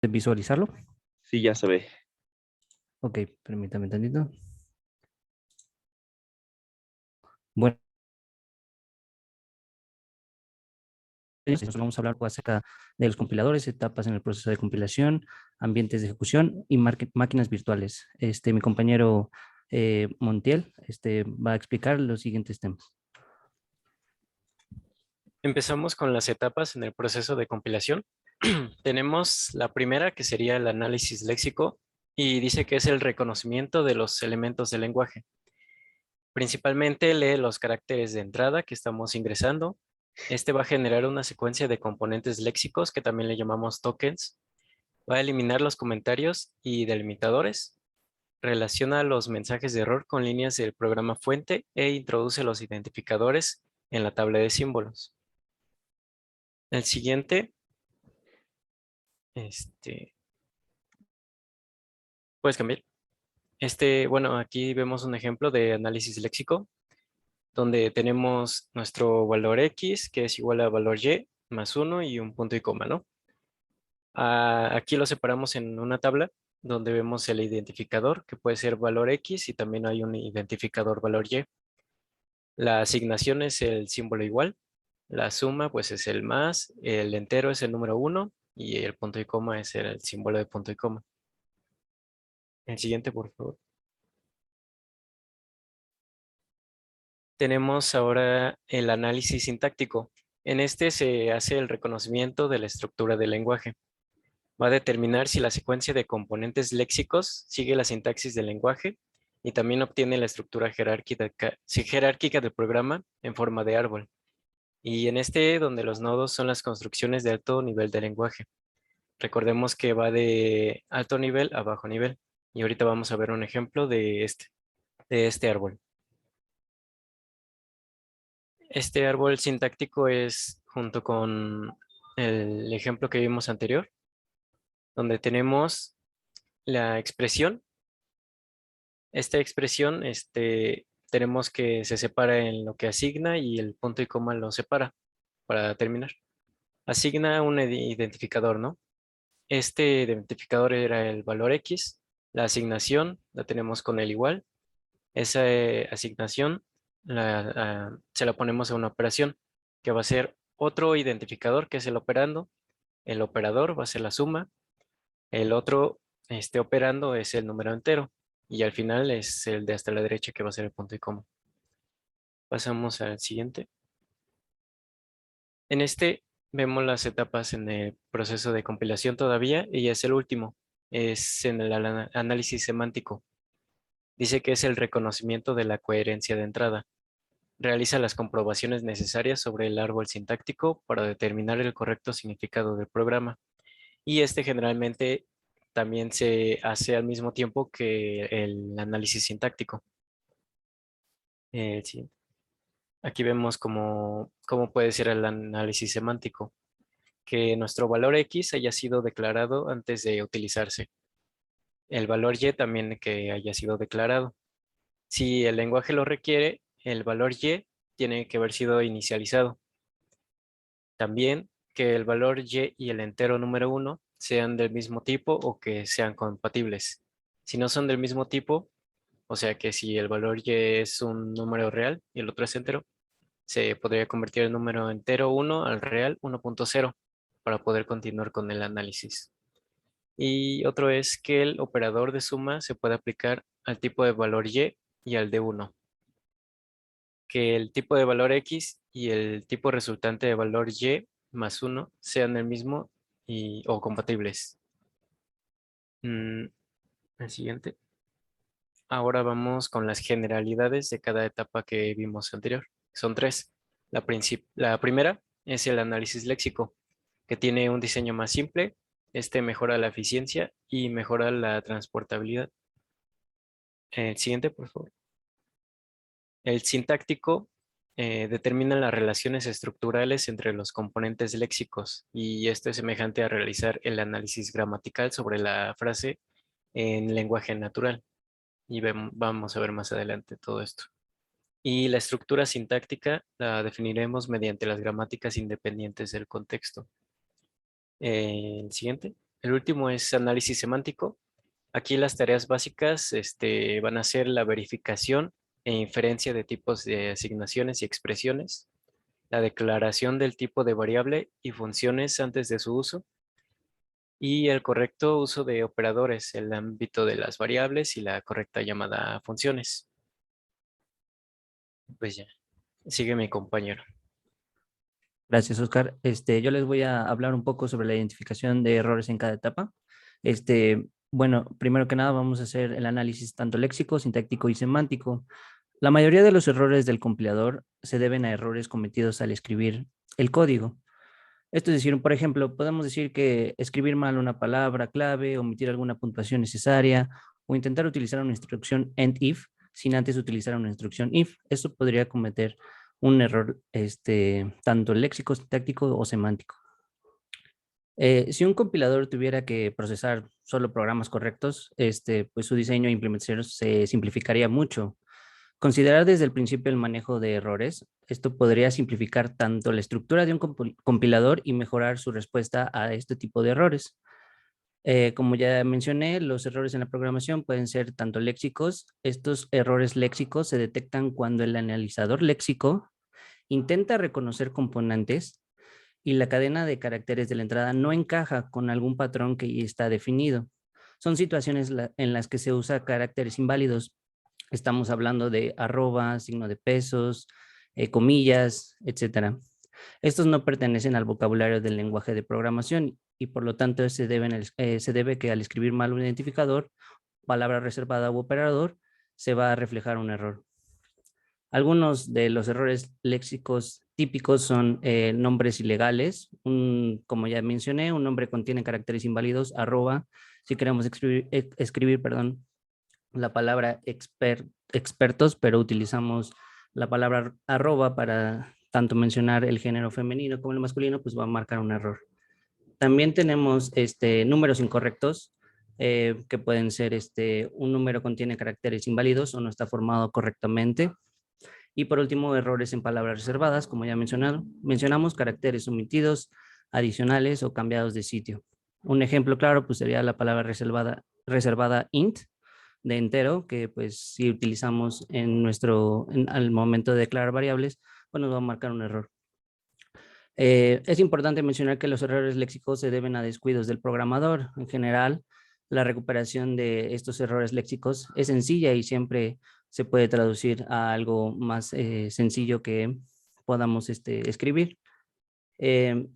visualizarlo. Sí, ya se ve. Ok, permítame tantito. Bueno, nosotros vamos a hablar acerca de los compiladores, etapas en el proceso de compilación, ambientes de ejecución y máquinas virtuales. Mi compañero Montiel va a explicar los siguientes temas. Empezamos con las etapas en el proceso de compilación. Tenemos la primera, que sería el análisis léxico, y dice que es el reconocimiento de los elementos del lenguaje. Principalmente lee los caracteres de entrada que estamos ingresando. Este va a generar una secuencia de componentes léxicos que también le llamamos tokens. Va a eliminar los comentarios y delimitadores. Relaciona los mensajes de error con líneas del programa fuente e introduce los identificadores en la tabla de símbolos. El siguiente, puedes cambiar. Bueno, aquí vemos un ejemplo de análisis léxico, donde tenemos nuestro valor X, que es igual a valor Y, más 1 y un punto y coma, ¿no? Aquí lo separamos en una tabla, donde vemos el identificador, que puede ser valor X, y también hay un identificador valor Y. La asignación es el símbolo igual, la suma pues es el más, el entero es el número 1, y el punto y coma es el símbolo de punto y coma. El siguiente, por favor. Tenemos ahora el análisis sintáctico. En este se hace el reconocimiento de la estructura del lenguaje. Va a determinar si la secuencia de componentes léxicos sigue la sintaxis del lenguaje y también obtiene la estructura jerárquica del programa en forma de árbol. Y en este, donde los nodos son las construcciones de alto nivel del lenguaje. Recordemos que va de alto nivel a bajo nivel. Y ahorita vamos a ver un ejemplo de este árbol. Este árbol sintáctico es junto con el ejemplo que vimos anterior, donde tenemos la expresión. Esta expresión, tenemos que se separa en lo que asigna y el punto y coma lo separa para terminar. Asigna un identificador, ¿no? Este identificador era el valor X. La asignación la tenemos con el igual. Esa asignación se la ponemos a una operación que va a ser otro identificador, que es el operando. El operador va a ser la suma. El otro operando es el número entero. Y al final es el de hasta la derecha, que va a ser el punto y coma. Pasamos al siguiente. En este vemos las etapas en el proceso de compilación todavía, y es el último. Es en el análisis semántico. Dice que es el reconocimiento de la coherencia de entrada. Realiza las comprobaciones necesarias sobre el árbol sintáctico para determinar el correcto significado del programa. Y generalmente también se hace al mismo tiempo que el análisis sintáctico. Sí. Aquí vemos cómo puede ser el análisis semántico. Que nuestro valor X haya sido declarado antes de utilizarse. El valor Y también que haya sido declarado. Si el lenguaje lo requiere, el valor Y tiene que haber sido inicializado. También que el valor Y y el entero número 1 sean del mismo tipo o que sean compatibles. Si no son del mismo tipo, o sea que si el valor Y es un número real y el otro es entero, se podría convertir el número entero 1 al real 1.0 para poder continuar con el análisis. Y otro es que el operador de suma se puede aplicar al tipo de valor y al de 1. Que el tipo de valor X y el tipo resultante de valor Y más 1 sean el mismo o compatibles. El siguiente. Ahora vamos con las generalidades de cada etapa que vimos anterior. Son tres. La primera es el análisis léxico, que tiene un diseño más simple. Este mejora la eficiencia y mejora la transportabilidad. El siguiente, por favor. El sintáctico determina las relaciones estructurales entre los componentes léxicos, y esto es semejante a realizar el análisis gramatical sobre la frase en lenguaje natural. Y vamos a ver más adelante todo esto. Y la estructura sintáctica la definiremos mediante las gramáticas independientes del contexto. El siguiente. El último es análisis semántico. Aquí las tareas básicas van a ser la verificación e inferencia de tipos de asignaciones y expresiones, la declaración del tipo de variable y funciones antes de su uso, y el correcto uso de operadores, el ámbito de las variables y la correcta llamada a funciones. Pues ya, sigue mi compañero. Gracias, Oscar. Yo les voy a hablar un poco sobre la identificación de errores en cada etapa. Bueno, primero que nada vamos a hacer el análisis tanto léxico, sintáctico y semántico. La mayoría de los errores del compilador se deben a errores cometidos al escribir el código. Esto es decir, por ejemplo, podemos decir que escribir mal una palabra clave, omitir alguna puntuación necesaria o intentar utilizar una instrucción end-if sin antes utilizar una instrucción if. Esto podría cometer un error tanto léxico, sintáctico o semántico. Si un compilador tuviera que procesar solo programas correctos, pues su diseño e implementación se simplificaría mucho. Considerar desde el principio el manejo de errores. Esto podría simplificar tanto la estructura de un compilador y mejorar su respuesta a este tipo de errores. Como ya mencioné, los errores en la programación pueden ser tanto léxicos. Estos errores léxicos se detectan cuando el analizador léxico intenta reconocer componentes y la cadena de caracteres de la entrada no encaja con algún patrón que ya está definido. Son situaciones en las que se usa caracteres inválidos. Estamos hablando de arroba, signo de pesos, comillas, etcétera. Estos no pertenecen al vocabulario del lenguaje de programación y por lo tanto se debe que al escribir mal un identificador, palabra reservada u operador, se va a reflejar un error. Algunos de los errores léxicos típicos son nombres ilegales. Como ya mencioné, un nombre contiene caracteres inválidos, arroba. Si queremos escribir, perdón, la palabra expertos, pero utilizamos la palabra arroba para tanto mencionar el género femenino como el masculino, pues va a marcar un error. También tenemos números incorrectos, que pueden ser un número contiene caracteres inválidos o no está formado correctamente. Y por último, errores en palabras reservadas, como ya mencionamos caracteres omitidos, adicionales o cambiados de sitio. Un ejemplo claro pues sería la palabra reservada int, de entero, que pues si utilizamos al momento de declarar variables, pues nos va a marcar un error. Es importante mencionar que los errores léxicos se deben a descuidos del programador. En general, la recuperación de estos errores léxicos es sencilla y siempre se puede traducir a algo más sencillo que podamos escribir. Eh,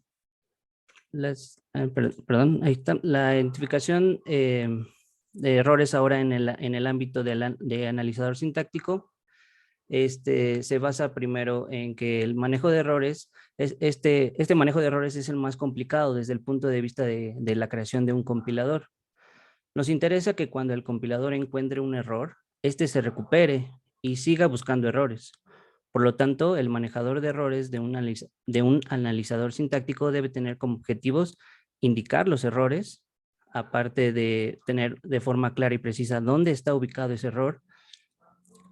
perdón, ahí está. La identificación de errores ahora en el ámbito de analizador sintáctico se basa primero en que el manejo de errores, este manejo de errores es el más complicado desde el punto de vista de la creación de un compilador. Nos interesa que cuando el compilador encuentre un error, este se recupere y siga buscando errores. Por lo tanto, el manejador de errores de un analizador sintáctico debe tener como objetivos indicar los errores, aparte de tener de forma clara y precisa dónde está ubicado ese error,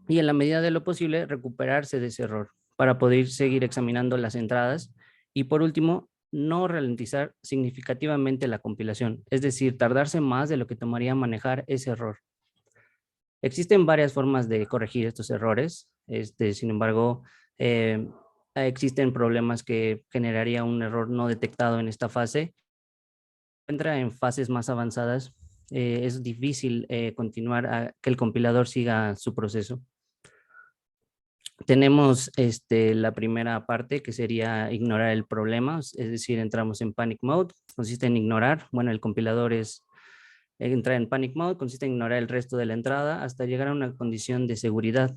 y en la medida de lo posible recuperarse de ese error para poder seguir examinando las entradas y por último, no ralentizar significativamente la compilación, es decir, tardarse más de lo que tomaría manejar ese error. Existen varias formas de corregir estos errores, sin embargo, existen problemas que generaría un error no detectado en esta fase. Entra en fases más avanzadas, es difícil continuar a que el compilador siga su proceso. Tenemos la primera parte que sería ignorar el problema, es decir, entramos en panic mode, consiste en ignorar, bueno, el compilador entra en panic mode, consiste en ignorar el resto de la entrada hasta llegar a una condición de seguridad,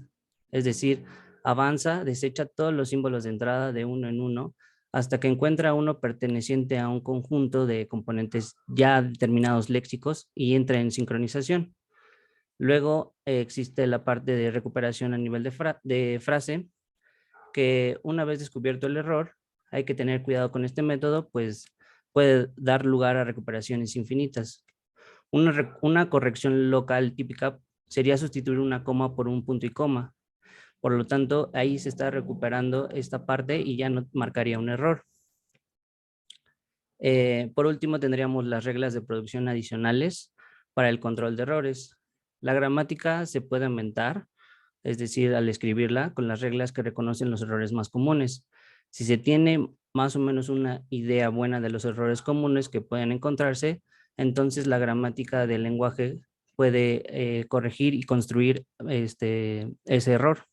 es decir, avanza, desecha todos los símbolos de entrada de uno en uno hasta que encuentra uno perteneciente a un conjunto de componentes ya determinados léxicos y entra en sincronización. Luego existe la parte de recuperación a nivel de frase, que una vez descubierto el error, hay que tener cuidado con este método, pues puede dar lugar a recuperaciones infinitas. Una corrección local típica sería sustituir una coma por un punto y coma. Por lo tanto, ahí se está recuperando esta parte y ya no marcaría un error. Por último, tendríamos las reglas de producción adicionales para el control de errores. La gramática se puede aumentar, es decir, al escribirla, con las reglas que reconocen los errores más comunes. Si se tiene más o menos una idea buena de los errores comunes que pueden encontrarse, entonces la gramática del lenguaje puede corregir y construir ese error.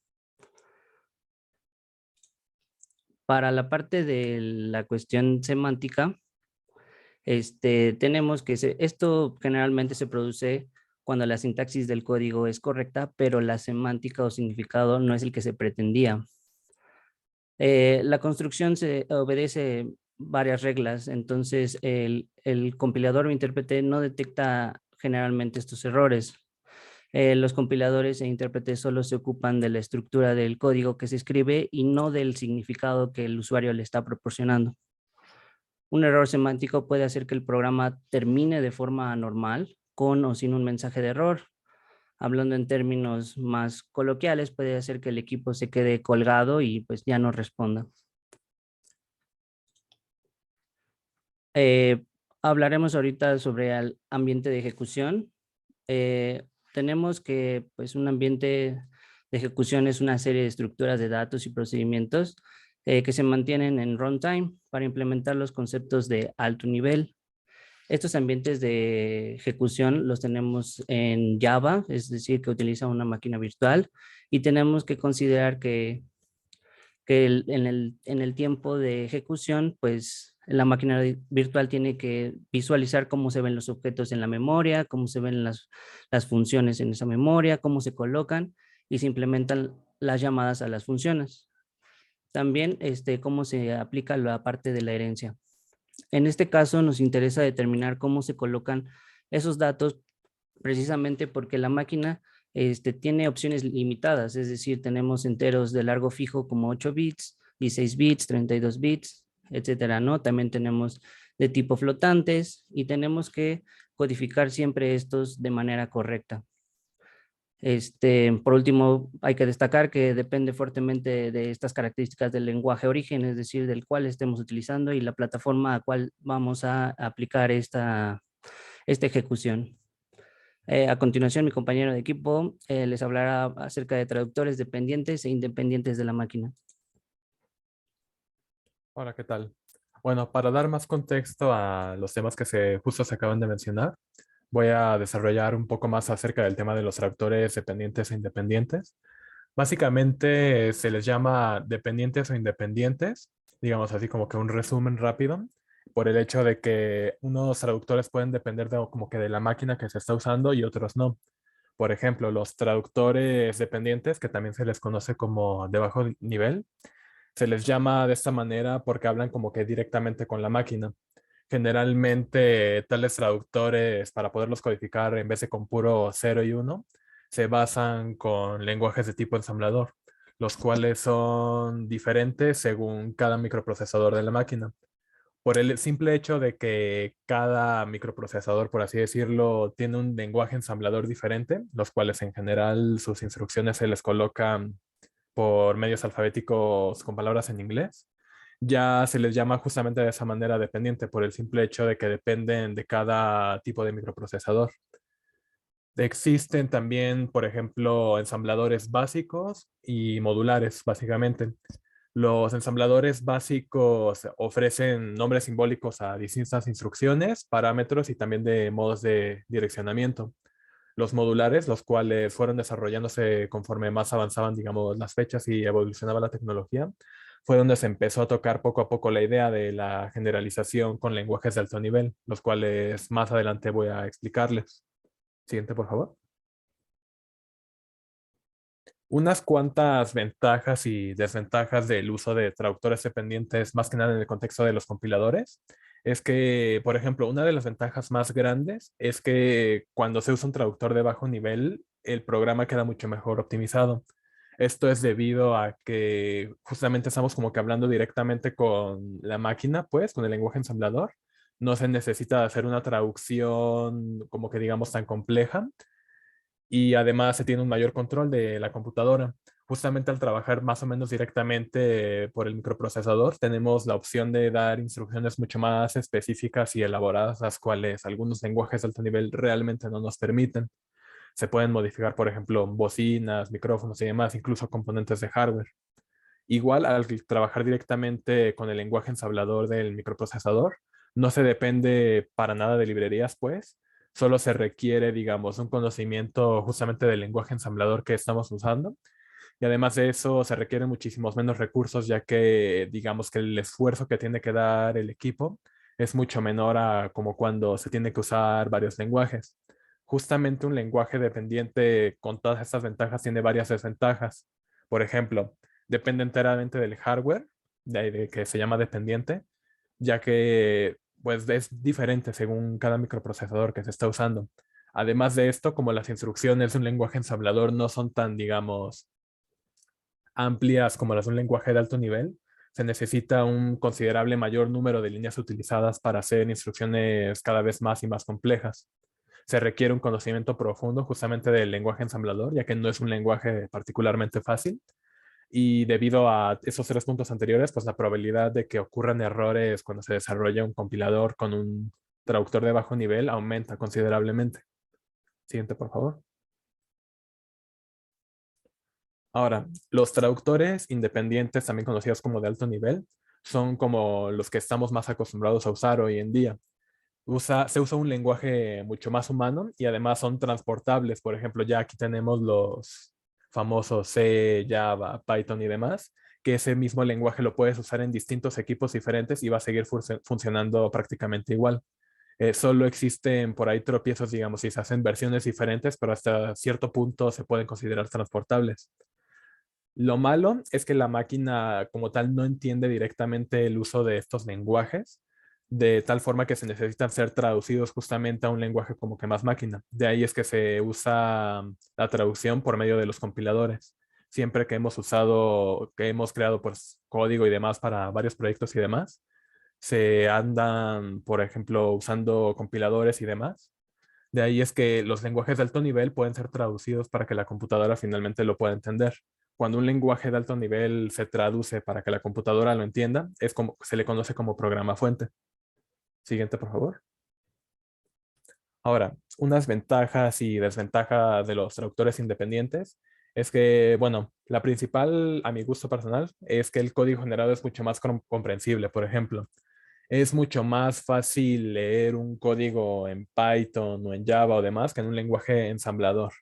Para la parte de la cuestión semántica, tenemos que esto generalmente se produce cuando la sintaxis del código es correcta, pero la semántica o significado no es el que se pretendía. La construcción se obedece varias reglas, entonces el compilador o intérprete no detecta generalmente estos errores. Los compiladores e intérpretes solo se ocupan de la estructura del código que se escribe y no del significado que el usuario le está proporcionando. Un error semántico puede hacer que el programa termine de forma anormal, con o sin un mensaje de error. Hablando en términos más coloquiales, puede hacer que el equipo se quede colgado y pues ya no responda. Eh, Hablaremos ahorita sobre el ambiente de ejecución. Tenemos que pues un ambiente de ejecución es una serie de estructuras de datos y procedimientos que se mantienen en runtime para implementar los conceptos de alto nivel. Estos ambientes de ejecución los tenemos en Java, es decir, que utiliza una máquina virtual, y tenemos que considerar que en el tiempo de ejecución, pues la máquina virtual tiene que visualizar cómo se ven los objetos en la memoria, cómo se ven las funciones en esa memoria, cómo se colocan y se implementan las llamadas a las funciones. También cómo se aplica la parte de la herencia. En este caso nos interesa determinar cómo se colocan esos datos precisamente porque la máquina tiene opciones limitadas, es decir, tenemos enteros de largo fijo como 8 bits, 16 bits, 32 bits, etcétera, ¿no? También tenemos de tipo flotantes y tenemos que codificar siempre estos de manera correcta. Por último, hay que destacar que depende fuertemente de estas características del lenguaje origen, es decir, del cual estemos utilizando y la plataforma a cual vamos a aplicar esta ejecución. A continuación, mi compañero de equipo les hablará acerca de traductores dependientes e independientes de la máquina. Hola, ¿qué tal? Bueno, para dar más contexto a los temas que justo se acaban de mencionar, voy a desarrollar un poco más acerca del tema de los traductores dependientes e independientes. Básicamente se les llama dependientes o independientes, digamos así como que un resumen rápido, por el hecho de que unos traductores pueden depender como que de la máquina que se está usando y otros no. Por ejemplo, los traductores dependientes, que también se les conoce como de bajo nivel, se les llama de esta manera porque hablan como que directamente con la máquina. Generalmente, tales traductores, para poderlos codificar en vez de con puro 0 y 1, se basan con lenguajes de tipo ensamblador, los cuales son diferentes según cada microprocesador de la máquina. Por el simple hecho de que cada microprocesador, por así decirlo, tiene un lenguaje ensamblador diferente, los cuales en general sus instrucciones se les colocan por medios alfabéticos con palabras en inglés, ya se les llama justamente de esa manera dependiente por el simple hecho de que dependen de cada tipo de microprocesador. Existen también, por ejemplo, ensambladores básicos y modulares, básicamente. Los ensambladores básicos ofrecen nombres simbólicos a distintas instrucciones, parámetros y también de modos de direccionamiento. Los modulares, los cuales fueron desarrollándose conforme más avanzaban, digamos, las fechas y evolucionaba la tecnología, fue donde se empezó a tocar poco a poco la idea de la generalización con lenguajes de alto nivel, los cuales más adelante voy a explicarles. Siguiente, por favor. Unas cuantas ventajas y desventajas del uso de traductores dependientes, más que nada en el contexto de los compiladores, es que, por ejemplo, una de las ventajas más grandes es que cuando se usa un traductor de bajo nivel, el programa queda mucho mejor optimizado. Esto es debido a que justamente estamos como que hablando directamente con la máquina, pues, con el lenguaje ensamblador. No se necesita hacer una traducción como que digamos tan compleja y además se tiene un mayor control de la computadora. Justamente al trabajar más o menos directamente por el microprocesador, tenemos la opción de dar instrucciones mucho más específicas y elaboradas, las cuales algunos lenguajes de alto nivel realmente no nos permiten. Se pueden modificar, por ejemplo, bocinas, micrófonos y demás, incluso componentes de hardware. Igual, al trabajar directamente con el lenguaje ensamblador del microprocesador, no se depende para nada de librerías, pues, solo se requiere, digamos, un conocimiento justamente del lenguaje ensamblador que estamos usando. Y además de eso, se requieren muchísimos menos recursos, ya que, digamos, que el esfuerzo que tiene que dar el equipo es mucho menor a como cuando se tiene que usar varios lenguajes. Justamente un lenguaje dependiente con todas estas ventajas tiene varias desventajas. Por ejemplo, depende enteramente del hardware, de ahí de que se llama dependiente, ya que pues es diferente según cada microprocesador que se está usando. Además de esto, como las instrucciones de un lenguaje ensamblador no son tan, digamos, amplias como las de un lenguaje de alto nivel, se necesita un considerable mayor número de líneas utilizadas para hacer instrucciones cada vez más y más complejas. Se requiere un conocimiento profundo justamente del lenguaje ensamblador, ya que no es un lenguaje particularmente fácil. Y debido a esos 3 puntos anteriores, pues la probabilidad de que ocurran errores cuando se desarrolla un compilador con un traductor de bajo nivel aumenta considerablemente. Siguiente, por favor. Ahora, los traductores independientes, también conocidos como de alto nivel, son como los que estamos más acostumbrados a usar hoy en día. Se usa un lenguaje mucho más humano y además son transportables. Por ejemplo, ya aquí tenemos los famosos C, Java, Python y demás, que ese mismo lenguaje lo puedes usar en distintos equipos diferentes y va a seguir funcionando prácticamente igual. Solo existen por ahí tropiezos, digamos, y se hacen versiones diferentes, pero hasta cierto punto se pueden considerar transportables. Lo malo es que la máquina como tal no entiende directamente el uso de estos lenguajes, de tal forma que se necesitan ser traducidos justamente a un lenguaje como que más máquina. De ahí es que se usa la traducción por medio de los compiladores. Siempre que hemos usado, que hemos creado pues código y demás para varios proyectos y demás, se andan, por ejemplo, usando compiladores y demás. De ahí es que los lenguajes de alto nivel pueden ser traducidos para que la computadora finalmente lo pueda entender. Cuando un lenguaje de alto nivel se traduce para que la computadora lo entienda, es como se le conoce como programa fuente. Siguiente, por favor. Ahora, unas ventajas y desventajas de los traductores independientes es que, bueno, la principal, a mi gusto personal, es que el código generado es mucho más comprensible. Por ejemplo, es mucho más fácil leer un código en Python o en Java o demás que en un lenguaje ensamblador.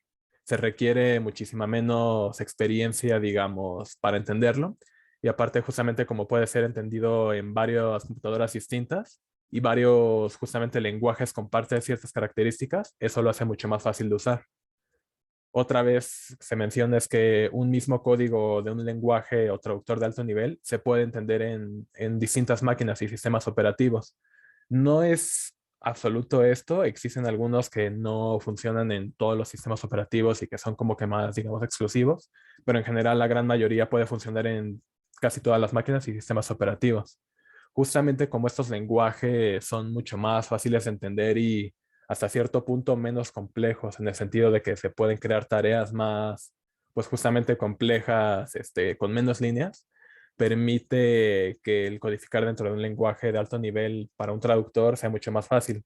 Se requiere muchísima menos experiencia, digamos, para entenderlo. Y aparte, justamente como puede ser entendido en varias computadoras distintas y varios, justamente, lenguajes comparten ciertas características, eso lo hace mucho más fácil de usar. Otra vez se menciona es que un mismo código de un lenguaje o traductor de alto nivel se puede entender en distintas máquinas y sistemas operativos. No es absoluto esto, existen algunos que no funcionan en todos los sistemas operativos y que son como que más, digamos, exclusivos, pero en general la gran mayoría puede funcionar en casi todas las máquinas y sistemas operativos. Justamente como estos lenguajes son mucho más fáciles de entender y hasta cierto punto menos complejos, en el sentido de que se pueden crear tareas más, pues justamente complejas, con menos líneas, permite que el codificar dentro de un lenguaje de alto nivel para un traductor sea mucho más fácil.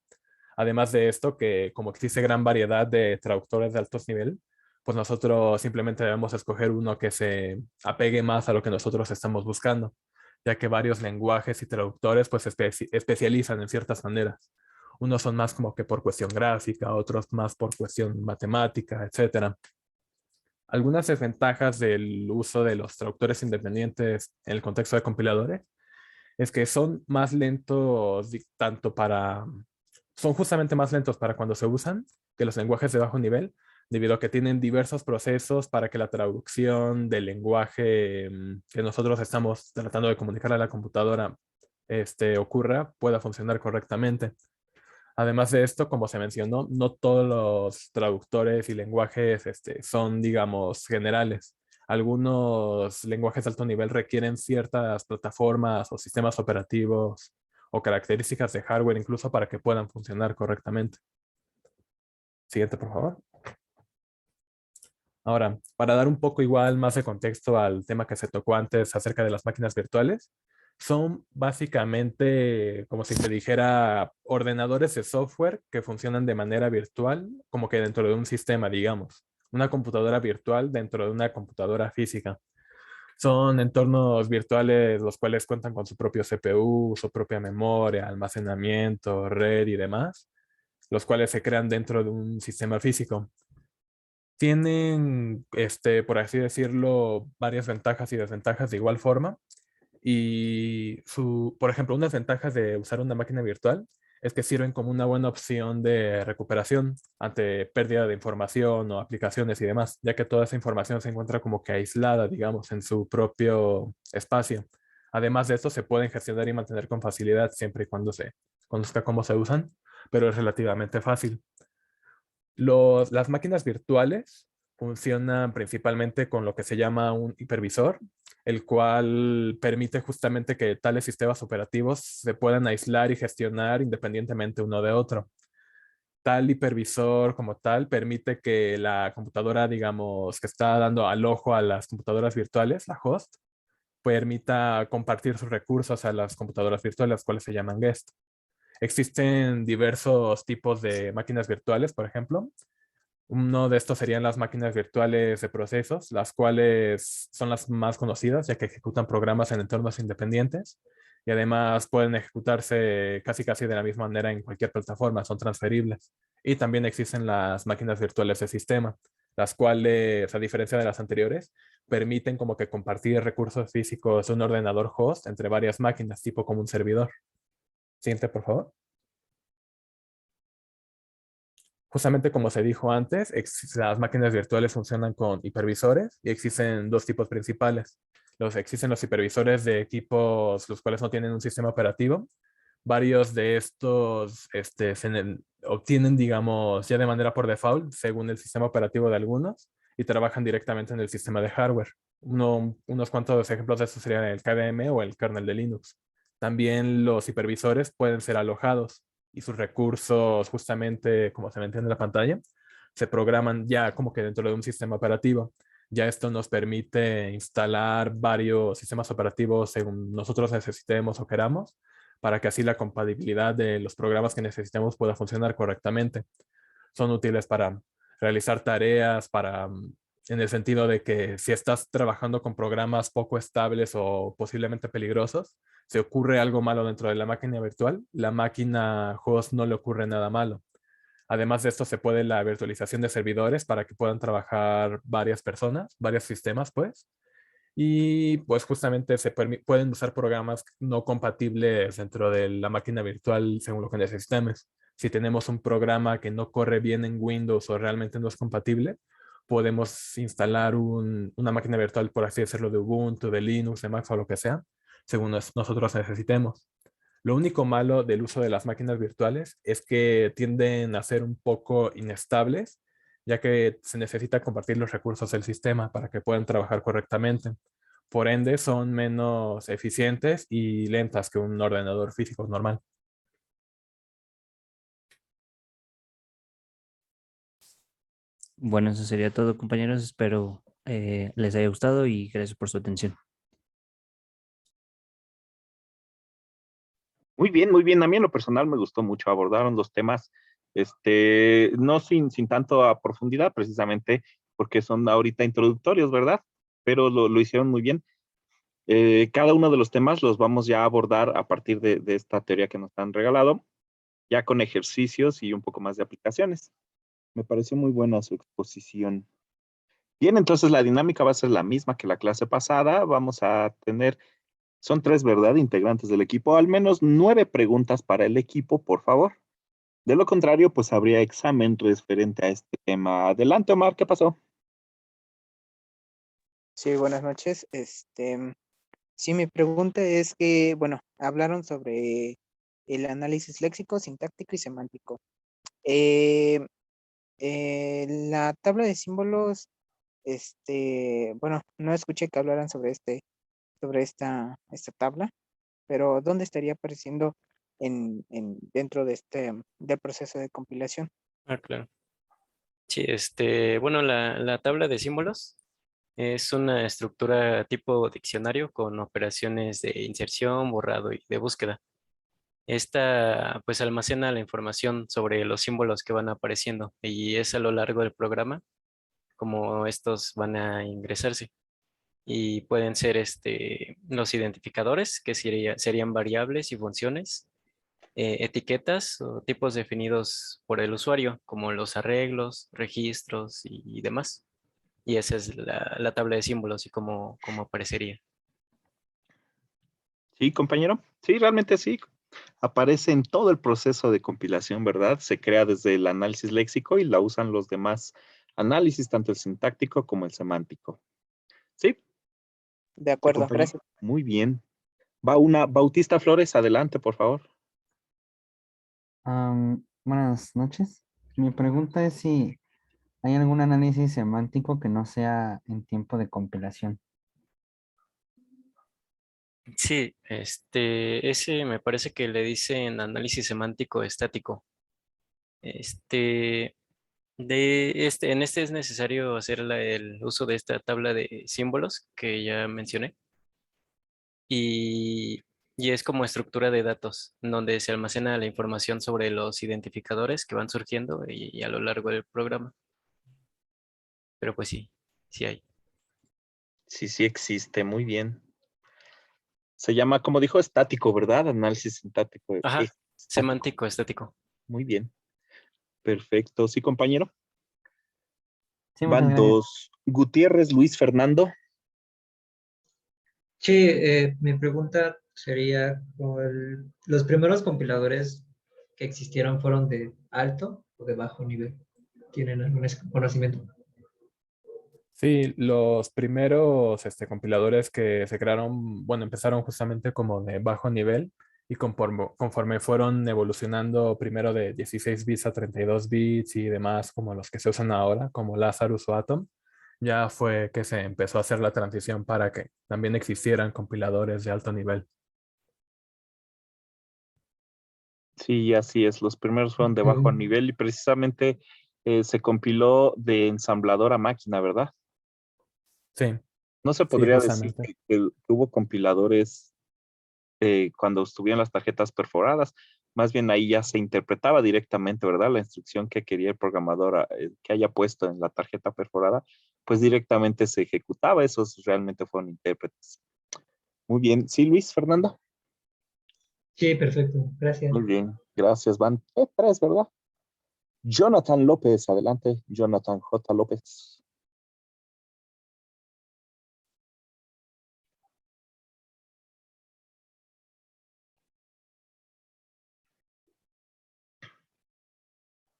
Además de esto, que como existe gran variedad de traductores de alto nivel, pues nosotros simplemente debemos escoger uno que se apegue más a lo que nosotros estamos buscando, ya que varios lenguajes y traductores pues especializan en ciertas maneras. Unos son más como que por cuestión gráfica, otros más por cuestión matemática, etcétera. Algunas desventajas del uso de los traductores independientes en el contexto de compiladores es que son más lentos tanto para, son justamente más lentos para cuando se usan que los lenguajes de bajo nivel, debido a que tienen diversos procesos para que la traducción del lenguaje que nosotros estamos tratando de comunicar a la computadora ocurra, pueda funcionar correctamente. Además de esto, como se mencionó, no todos los traductores y lenguajes son, digamos, generales. Algunos lenguajes de alto nivel requieren ciertas plataformas o sistemas operativos o características de hardware incluso para que puedan funcionar correctamente. Siguiente, por favor. Ahora, para dar un poco igual más de contexto al tema que se tocó antes acerca de las máquinas virtuales, son básicamente, como si te dijera, ordenadores de software que funcionan de manera virtual, como que dentro de un sistema, digamos, una computadora virtual dentro de una computadora física. Son entornos virtuales los cuales cuentan con su propio CPU, su propia memoria, almacenamiento, red y demás, los cuales se crean dentro de un sistema físico. Tienen, por así decirlo, varias ventajas y desventajas de igual forma. Y por ejemplo, unas ventajas de usar una máquina virtual es que sirven como una buena opción de recuperación ante pérdida de información o aplicaciones y demás, ya que toda esa información se encuentra como que aislada, digamos, en su propio espacio. Además de esto, se pueden gestionar y mantener con facilidad siempre y cuando se conozca cómo se usan, pero es relativamente fácil. Las máquinas virtuales funcionan principalmente con lo que se llama un hipervisor, el cual permite justamente que tales sistemas operativos se puedan aislar y gestionar independientemente uno de otro. Tal hipervisor como tal permite que la computadora, digamos, que está dando al ojo a las computadoras virtuales, la host, permita compartir sus recursos a las computadoras virtuales, las cuales se llaman guest. Existen diversos tipos de máquinas virtuales, por ejemplo, uno de estos serían las máquinas virtuales de procesos, las cuales son las más conocidas, ya que ejecutan programas en entornos independientes y además pueden ejecutarse casi casi de la misma manera en cualquier plataforma, son transferibles. Y también existen las máquinas virtuales de sistema, las cuales, a diferencia de las anteriores, permiten como que compartir recursos físicos de un ordenador host entre varias máquinas, tipo como un servidor. Siguiente, por favor. Justamente como se dijo antes, las máquinas virtuales funcionan con hipervisores y existen dos tipos principales. Existen los hipervisores de equipos los cuales no tienen un sistema operativo. Varios de estos obtienen, digamos, ya de manera por default, según el sistema operativo de algunos, y trabajan directamente en el sistema de hardware. Unos cuantos ejemplos de estos serían el KVM o el kernel de Linux. También los hipervisores pueden ser alojados y sus recursos, justamente como se entiende en la pantalla, se programan ya como que dentro de un sistema operativo. Ya esto nos permite instalar varios sistemas operativos según nosotros necesitemos o queramos, para que así la compatibilidad de los programas que necesitemos pueda funcionar correctamente. Son útiles para realizar tareas, en el sentido de que si estás trabajando con programas poco estables o posiblemente peligrosos, si ocurre algo malo dentro de la máquina virtual, la máquina host no le ocurre nada malo. Además de esto, se puede la virtualización de servidores para que puedan trabajar varias personas, varios sistemas, pues. Y pues justamente pueden usar programas no compatibles dentro de la máquina virtual según lo que necesitemos. Si tenemos un programa que no corre bien en Windows o realmente no es compatible, podemos instalar una máquina virtual, por así decirlo, de Ubuntu, de Linux, de Mac o lo que sea, según nosotros necesitemos. Lo único malo del uso de las máquinas virtuales es que tienden a ser un poco inestables, ya que se necesita compartir los recursos del sistema para que puedan trabajar correctamente. Por ende, son menos eficientes y lentas que un ordenador físico normal. Bueno, eso sería todo, compañeros. Espero les haya gustado y gracias por su atención. Muy bien. A mí en lo personal me gustó mucho. Abordaron los temas, no sin tanto a profundidad, precisamente porque son ahorita introductorios, ¿verdad? Pero lo hicieron muy bien. Cada uno de los temas los vamos ya a abordar a partir de esta teoría que nos han regalado, ya con ejercicios y un poco más de aplicaciones. Me pareció muy buena su exposición. Bien, entonces la dinámica va a ser la misma que la clase pasada. Vamos a tener, son tres, ¿verdad? Integrantes del equipo, al menos 9 preguntas para el equipo, por favor. De lo contrario, pues habría examen referente a este tema. Adelante, Omar, ¿qué pasó? Sí, buenas noches. Sí, mi pregunta es que, bueno, hablaron sobre el análisis léxico, sintáctico y semántico. Eh, la tabla de símbolos, bueno, no escuché que hablaran sobre sobre esta tabla, pero ¿dónde estaría apareciendo dentro del proceso de compilación? Ah, claro. Sí, bueno, la tabla de símbolos es una estructura tipo diccionario con operaciones de inserción, borrado y de búsqueda. Esta pues almacena la información sobre los símbolos que van apareciendo y es a lo largo del programa como estos van a ingresarse. Y pueden ser los identificadores, que serían variables y funciones, etiquetas o tipos definidos por el usuario, como los arreglos, registros y demás. Y esa es la tabla de símbolos y cómo aparecería. Sí, compañero. Sí, realmente sí. Aparece en todo el proceso de compilación, ¿verdad? Se crea desde el análisis léxico y la usan los demás análisis, tanto el sintáctico como el semántico. Sí, De sí, acuerdo, compañero. gracias. Muy bien. Va una Bautista Flores, adelante, por favor. Buenas noches. Mi pregunta es si hay algún análisis semántico que no sea en tiempo de compilación. Sí, ese me parece que le dicen análisis semántico estático. Este, en este es necesario hacer el uso de esta tabla de símbolos que ya mencioné y, y es como estructura de datos donde se almacena la información sobre los identificadores que van surgiendo y a lo largo del programa. Pero pues sí, sí hay. Sí, sí existe. Muy bien. Se llama, como dijo, estático, ¿verdad? Análisis sintáctico. Ajá, Estático. semántico estático. Muy bien. Perfecto. Sí, compañero. Sí, muchas Van gracias. dos. Gutiérrez Luis Fernando. Sí, mi pregunta sería, ¿los primeros compiladores que existieron fueron de alto o de bajo nivel? ¿Tienen algún conocimiento? Sí, los primeros compiladores que se crearon, bueno, empezaron justamente como de bajo nivel y conforme fueron evolucionando primero de 16 bits a 32 bits y demás, como los que se usan ahora, como Lazarus o Atom, ya fue que se empezó a hacer la transición para que también existieran compiladores de alto nivel. Sí, así es. Los primeros fueron de Ok. bajo nivel y precisamente se compiló de ensamblador a máquina, ¿verdad? Sí, No se sí, podría decir justamente. que hubo compiladores cuando estuvieron las tarjetas perforadas. Más bien ahí ya se interpretaba directamente, ¿verdad? La instrucción que quería el programador que haya puesto en la tarjeta perforada, pues directamente se ejecutaba. Esos realmente fueron intérpretes. Muy bien. Sí, Luis, Fernando. Sí, perfecto. Gracias. Muy bien. Gracias. Van tres, ¿verdad? Jonathan López, adelante. Jonathan J. López.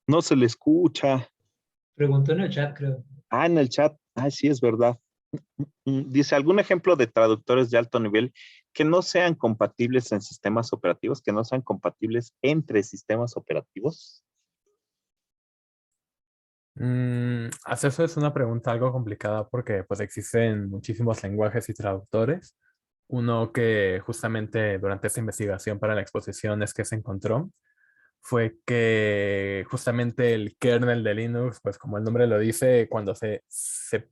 No se le escucha. Preguntó en el chat, creo. Ah, en el chat. Ah, sí, es verdad. Dice, ¿algún ejemplo de traductores de alto nivel que no sean compatibles en sistemas operativos, que no sean compatibles entre sistemas operativos? Hacer eso es una pregunta algo complicada porque pues existen muchísimos lenguajes y traductores. Uno que justamente durante esta investigación para la exposición es que se encontró fue que justamente el kernel de Linux, pues como el nombre lo dice, cuando se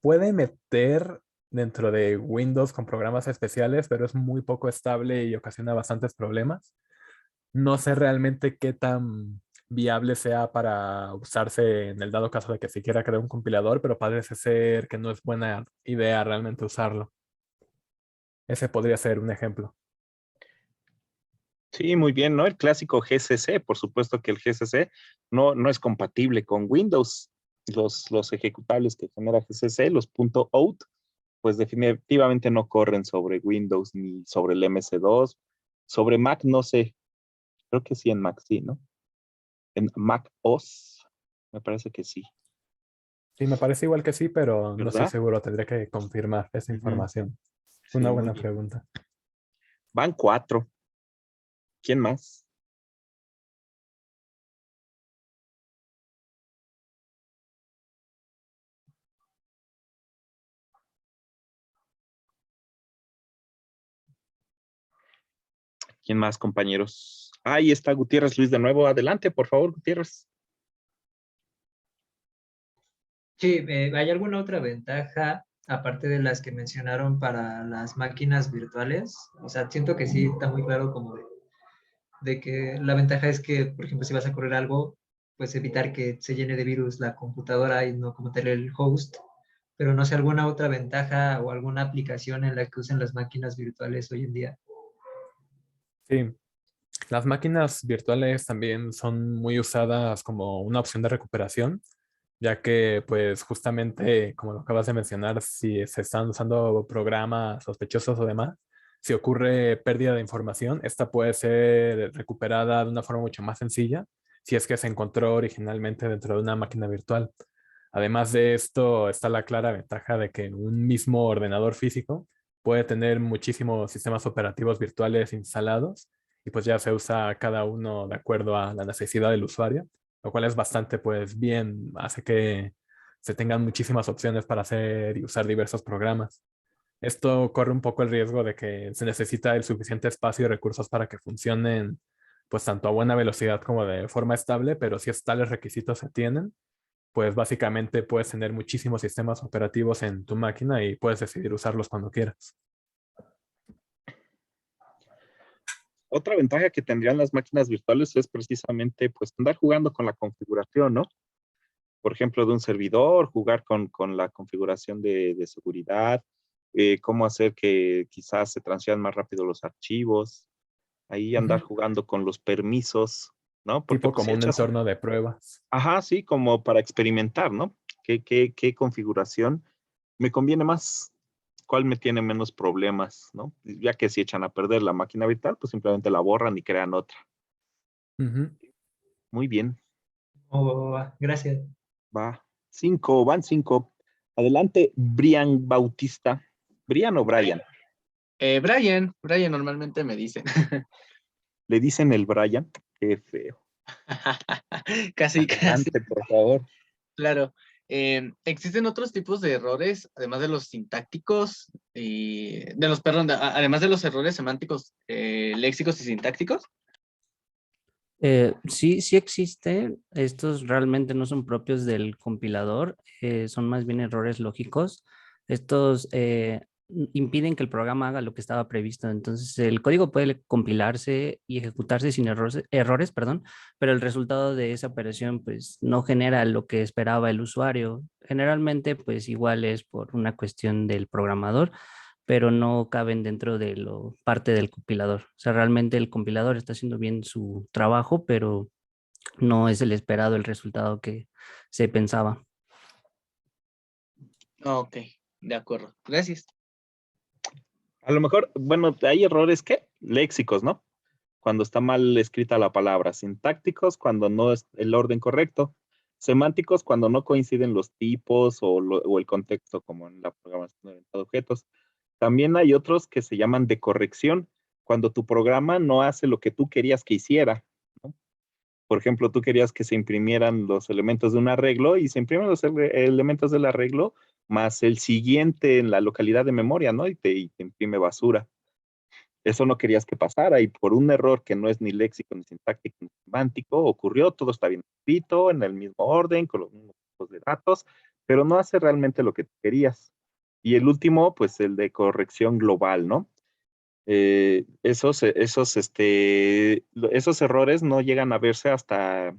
puede meter dentro de Windows con programas especiales, pero es muy poco estable y ocasiona bastantes problemas. No sé realmente qué tan viable sea para usarse en el dado caso de que se quiera crear un compilador, pero parece ser que no es buena idea realmente usarlo. Ese podría ser un ejemplo. Sí, muy bien, ¿no? El clásico GCC, por supuesto que el GCC no es compatible con Windows. Los ejecutables que genera GCC, los .out, pues definitivamente no corren sobre Windows ni sobre el MS2. Sobre Mac, no sé. Creo que sí en Mac, sí, ¿no? En Mac OS, me parece que sí, Sí, me parece igual que sí, pero no estoy ¿verdad? seguro. Tendré que confirmar esa Ujú. información. Sí, Una muy buena bien. pregunta. Van cuatro. ¿Quién más? ¿Quién más, compañeros? Ahí está Gutiérrez Luis de nuevo. Adelante, por favor, Gutiérrez. Sí, ¿hay alguna otra ventaja aparte de las que mencionaron para las máquinas virtuales? O sea, siento que sí está muy claro como de que la ventaja es que, por ejemplo, si vas a correr algo, pues evitar que se llene de virus la computadora y no como tener el host. Pero no sé, alguna otra ventaja o alguna aplicación en la que usen las máquinas virtuales hoy en día. Sí, las máquinas virtuales también son muy usadas como una opción de recuperación, ya que pues justamente, como lo acabas de mencionar, si se están usando programas sospechosos o demás, si ocurre pérdida de información, esta puede ser recuperada de una forma mucho más sencilla si es que se encontró originalmente dentro de una máquina virtual. Además de esto, está la clara ventaja de que un mismo ordenador físico puede tener muchísimos sistemas operativos virtuales instalados y pues ya se usa cada uno de acuerdo a la necesidad del usuario, lo cual es bastante pues bien, hace que se tengan muchísimas opciones para hacer y usar diversos programas. Esto corre un poco el riesgo de que se necesita el suficiente espacio y recursos para que funcionen pues tanto a buena velocidad como de forma estable, pero si tales requisitos se tienen, pues básicamente puedes tener muchísimos sistemas operativos en tu máquina y puedes decidir usarlos cuando quieras. Otra ventaja que tendrían las máquinas virtuales es precisamente pues andar jugando con la configuración, ¿no? Por ejemplo, de un servidor, jugar con la configuración de seguridad, cómo hacer que quizás se transfieran más rápido los archivos, ahí andar Ujú. jugando con los permisos, ¿no? Porque Tipo pues si como un echas, entorno de pruebas. ajá, sí, como para experimentar, ¿no? ¿Qué configuración me conviene más? ¿Cuál me tiene menos problemas, ¿no? Ya que si echan a perder la máquina virtual, pues simplemente la borran y crean otra. Ujú. Muy bien, Gracias. va. Van cinco. Adelante, Brian Bautista. ¿Brian o Brian? Brian normalmente me dicen. Le dicen el Brian. Qué feo. Casi, casi, Adelante, por favor. claro. ¿Existen otros tipos de errores, además de los sintácticos y de los, perdón, además de los errores semánticos, léxicos y sintácticos? Sí, sí existen. Estos realmente no son propios del compilador, son más bien errores lógicos. Estos impiden que el programa haga lo que estaba previsto. Entonces, el código puede compilarse y ejecutarse sin errores, perdón, pero el resultado de esa operación pues no genera lo que esperaba el usuario. Generalmente, pues igual es por una cuestión del programador, pero no caben dentro de lo parte del compilador. O sea, realmente el compilador está haciendo bien su trabajo, pero no es el esperado el resultado que se pensaba. Ok, de acuerdo. Gracias. A lo mejor, bueno, hay errores, ¿qué? Léxicos, ¿no? Cuando está mal escrita la palabra. Sintácticos, cuando no es el orden correcto. Semánticos, cuando no coinciden los tipos o el contexto, como en la programación de objetos. También hay otros que se llaman de corrección, cuando tu programa no hace lo que tú querías que hiciera, ¿no? Por ejemplo, tú querías que se imprimieran los elementos de un arreglo y se imprimen los elementos del arreglo más el siguiente en la localidad de memoria, ¿no? Y te imprime basura. Eso no querías que pasara y por un error que no es ni léxico, ni sintáctico, ni semántico, ocurrió, todo está bien escrito, en el mismo orden, con los mismos tipos de datos, pero no hace realmente lo que tú querías. Y el último, pues el de corrección global, ¿no? Esos errores no llegan a verse hasta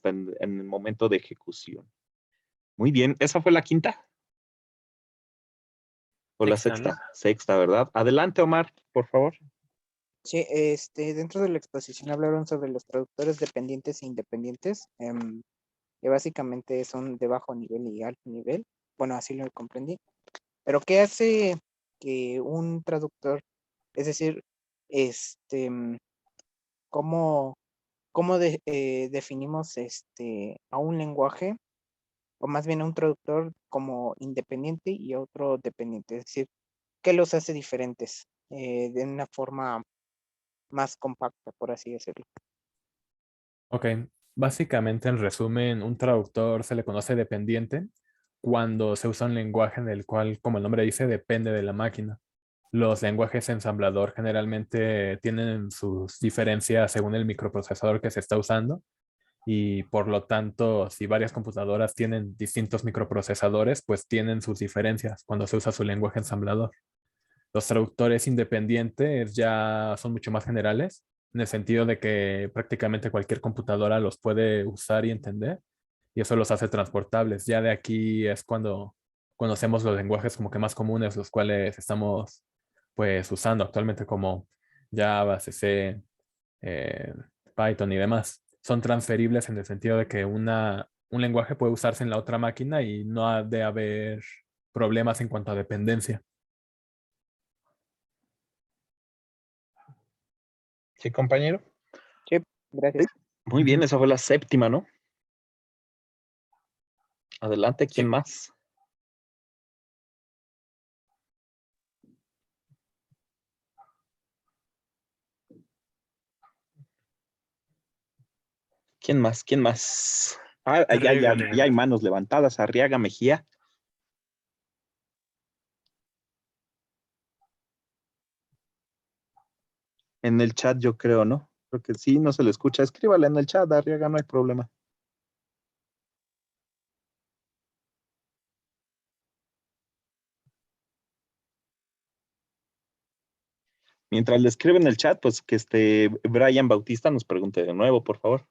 en el momento de ejecución. Muy bien, ¿esa fue la quinta? ¿O la Sexta, ¿no? sexta? Sexta, ¿verdad? Adelante, Omar, por favor. Sí, dentro de la exposición hablaron sobre los traductores dependientes e independientes, que básicamente son de bajo nivel y alto nivel. Bueno, así lo comprendí. Pero ¿qué hace que un traductor, es decir, este, cómo, definimos a un lenguaje, o más bien a un traductor como independiente y a otro dependiente? Es decir, ¿qué los hace diferentes de una forma más compacta, por así decirlo? Ok, básicamente en resumen, un traductor se le conoce dependiente cuando se usa un lenguaje en el cual, como el nombre dice, depende de la máquina. Los lenguajes ensamblador generalmente tienen sus diferencias según el microprocesador que se está usando y por lo tanto, si varias computadoras tienen distintos microprocesadores, pues tienen sus diferencias cuando se usa su lenguaje ensamblador. Los traductores independientes ya son mucho más generales, en el sentido de que prácticamente cualquier computadora los puede usar y entender, y eso los hace transportables. Ya de aquí es cuando conocemos los lenguajes como que más comunes, los cuales estamos pues usando actualmente como Java, CC, eh, Python y demás. Son transferibles en el sentido de que un lenguaje puede usarse en la otra máquina y no ha de haber problemas en cuanto a dependencia. Sí, compañero. Sí, gracias. Muy bien, esa fue la séptima, ¿no? Adelante, ¿quién más? ¿Quién más? ¿Quién más? Ah, ya hay manos levantadas. Arriaga Mejía. En el chat yo creo, ¿no? Creo que sí, no se le escucha. Escríbale en el chat, Arriaga, no hay problema. Mientras le escriben en el chat, pues que Brian Bautista nos pregunte de nuevo, por favor.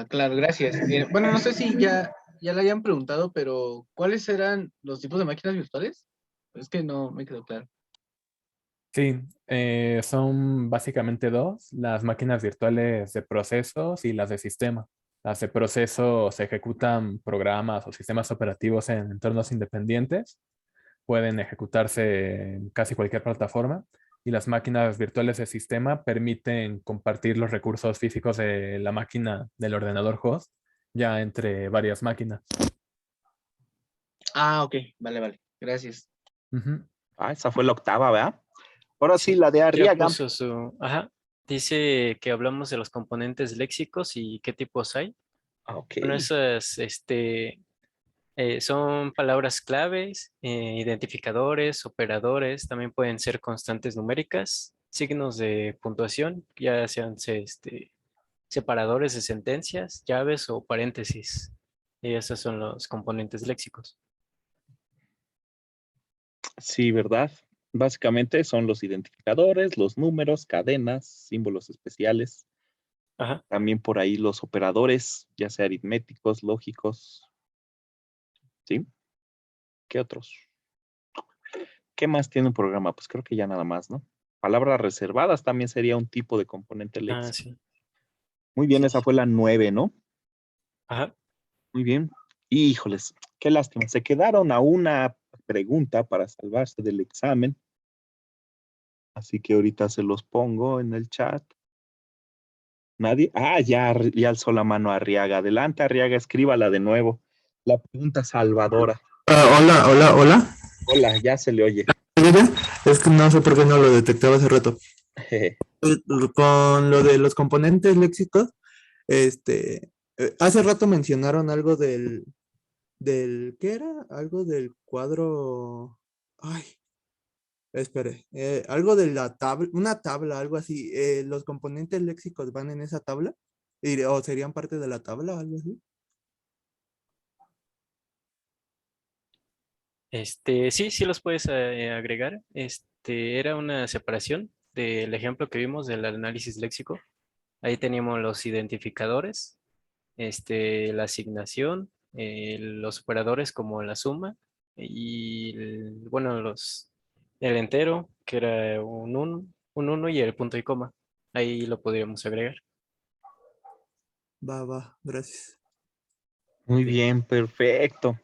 Claro, gracias. Bueno, no sé si ya le hayan preguntado, pero ¿cuáles eran los tipos de máquinas virtuales? Es que no me quedó claro. Sí, son básicamente dos, las máquinas virtuales de procesos y las de sistema. Las de procesos ejecutan programas o sistemas operativos en entornos independientes, pueden ejecutarse en casi cualquier plataforma, y las máquinas virtuales de sistema permiten compartir los recursos físicos de la máquina del ordenador host ya entre varias máquinas. Ah, ok, vale, gracias. Ujú. Ah, esa fue la octava, ¿verdad? Ahora sí, Sí, la de ya Arriaga. puso su... Ajá. Dice que hablamos de los componentes léxicos y qué tipos hay. Ah, ok. Bueno, esas son palabras claves, identificadores, operadores, también pueden ser constantes numéricas, signos de puntuación, ya sean separadores de sentencias, llaves o paréntesis. Y esos son los componentes léxicos. Sí, ¿verdad? Básicamente son los identificadores, los números, cadenas, símbolos especiales. Ajá. También por ahí los operadores, ya sea aritméticos, lógicos. ¿Sí? ¿Qué otros? ¿Qué más tiene un programa? Pues creo que ya nada más, ¿no? Palabras reservadas también sería un tipo de componente Ah, léxico. sí. Muy bien, Sí, esa sí. fue la 9, ¿no? Ajá. Muy bien. Híjoles, qué lástima. Se quedaron a una pregunta para salvarse del examen. Así que ahorita se los pongo en el chat. ¿Nadie? Ah, ya alzó la mano Arriaga. Adelante, Arriaga, escríbala de nuevo. La pregunta salvadora. Hola. Hola, ya se le oye. Es que no sé por qué no lo detectaba hace rato. Con lo de los componentes léxicos, hace rato mencionaron algo ¿qué era? Algo del cuadro. Ay, espere. Algo de la tabla, una tabla, algo así. ¿Los componentes léxicos van en esa tabla? ¿O serían parte de la tabla, algo así? Sí los puedes agregar. Era una separación del ejemplo que vimos del análisis léxico. Ahí teníamos los identificadores, la asignación, los operadores como la suma y, bueno, el entero, que era un uno y el punto y coma. Ahí lo podríamos agregar. Va, gracias. Muy Sí. bien, perfecto.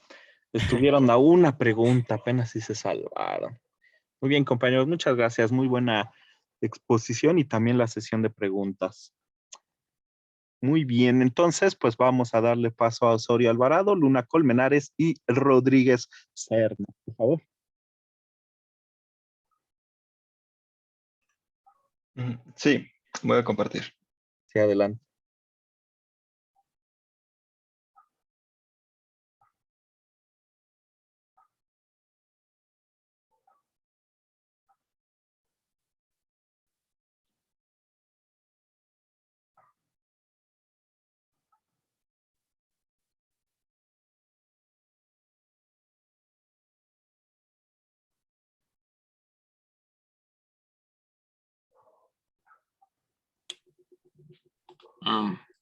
Estuvieron a una pregunta, apenas si se salvaron. Muy bien, compañeros, muchas gracias. Muy buena exposición y también la sesión de preguntas. Muy bien, entonces, pues vamos a darle paso a Osorio Alvarado, Luna Colmenares y Rodríguez Serna, por favor. Sí, voy a compartir. Sí, adelante.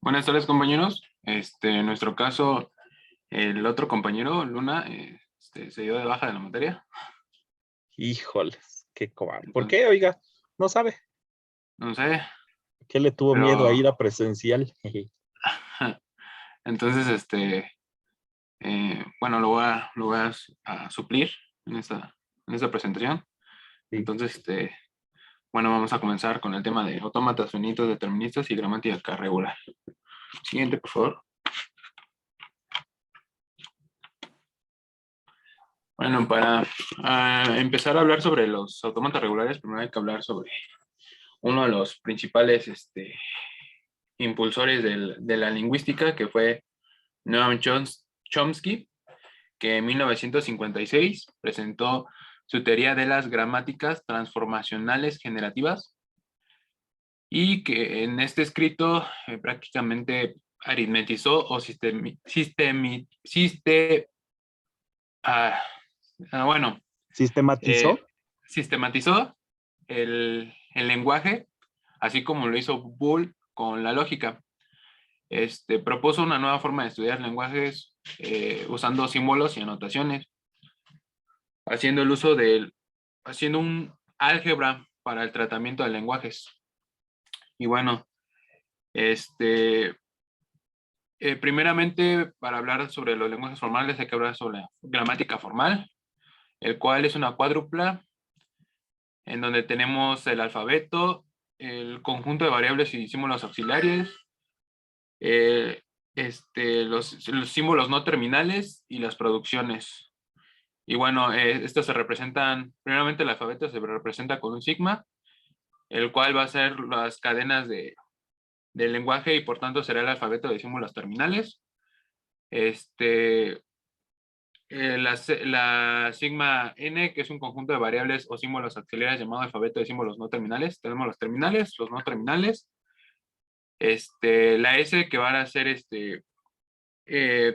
Buenas tardes, compañeros. En nuestro caso, el otro compañero, Luna, se dio de baja de la materia. Híjoles, qué cobarde. ¿Por Entonces, qué, oiga? No sabe. no sé, ¿Qué le tuvo miedo a ir a presencial? entonces, bueno, lo voy a suplir en esta presentación. Sí. Entonces, bueno, vamos a comenzar con el tema de autómatas finitos, deterministas y gramática regular. Siguiente, por favor. Bueno, para empezar a hablar sobre los autómatas regulares, primero hay que hablar sobre uno de los principales impulsores de la lingüística, que fue Noam Chomsky, que en 1956 presentó su teoría de las gramáticas transformacionales generativas, y que en este escrito prácticamente aritmetizó o ¿Sistematizó? sistematizó el lenguaje, así como lo hizo Boole con la lógica. Propuso una nueva forma de estudiar lenguajes usando símbolos y anotaciones, haciendo un álgebra para el tratamiento de lenguajes. Y bueno, primeramente, para hablar sobre los lenguajes formales hay que hablar sobre la gramática formal, el cual es una cuádrupla en donde tenemos el alfabeto, el conjunto de variables y símbolos auxiliares, los símbolos no terminales y las producciones. Y bueno, estos se representan, primeramente el alfabeto se representa con un sigma, el cual va a ser las cadenas del lenguaje, y por tanto será el alfabeto de símbolos terminales. La sigma n, que es un conjunto de variables o símbolos auxiliares llamado alfabeto de símbolos no terminales. Tenemos los terminales, los no terminales. La s, que van a ser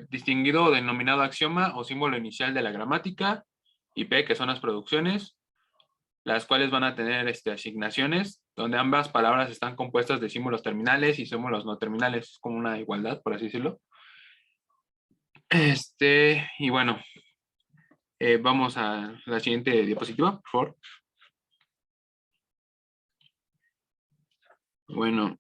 distinguido o denominado axioma o símbolo inicial de la gramática, y p, que son las producciones, las cuales van a tener asignaciones, donde ambas palabras están compuestas de símbolos terminales y símbolos no terminales, como una igualdad, por así decirlo. Y bueno, vamos a la siguiente diapositiva, por favor. Bueno,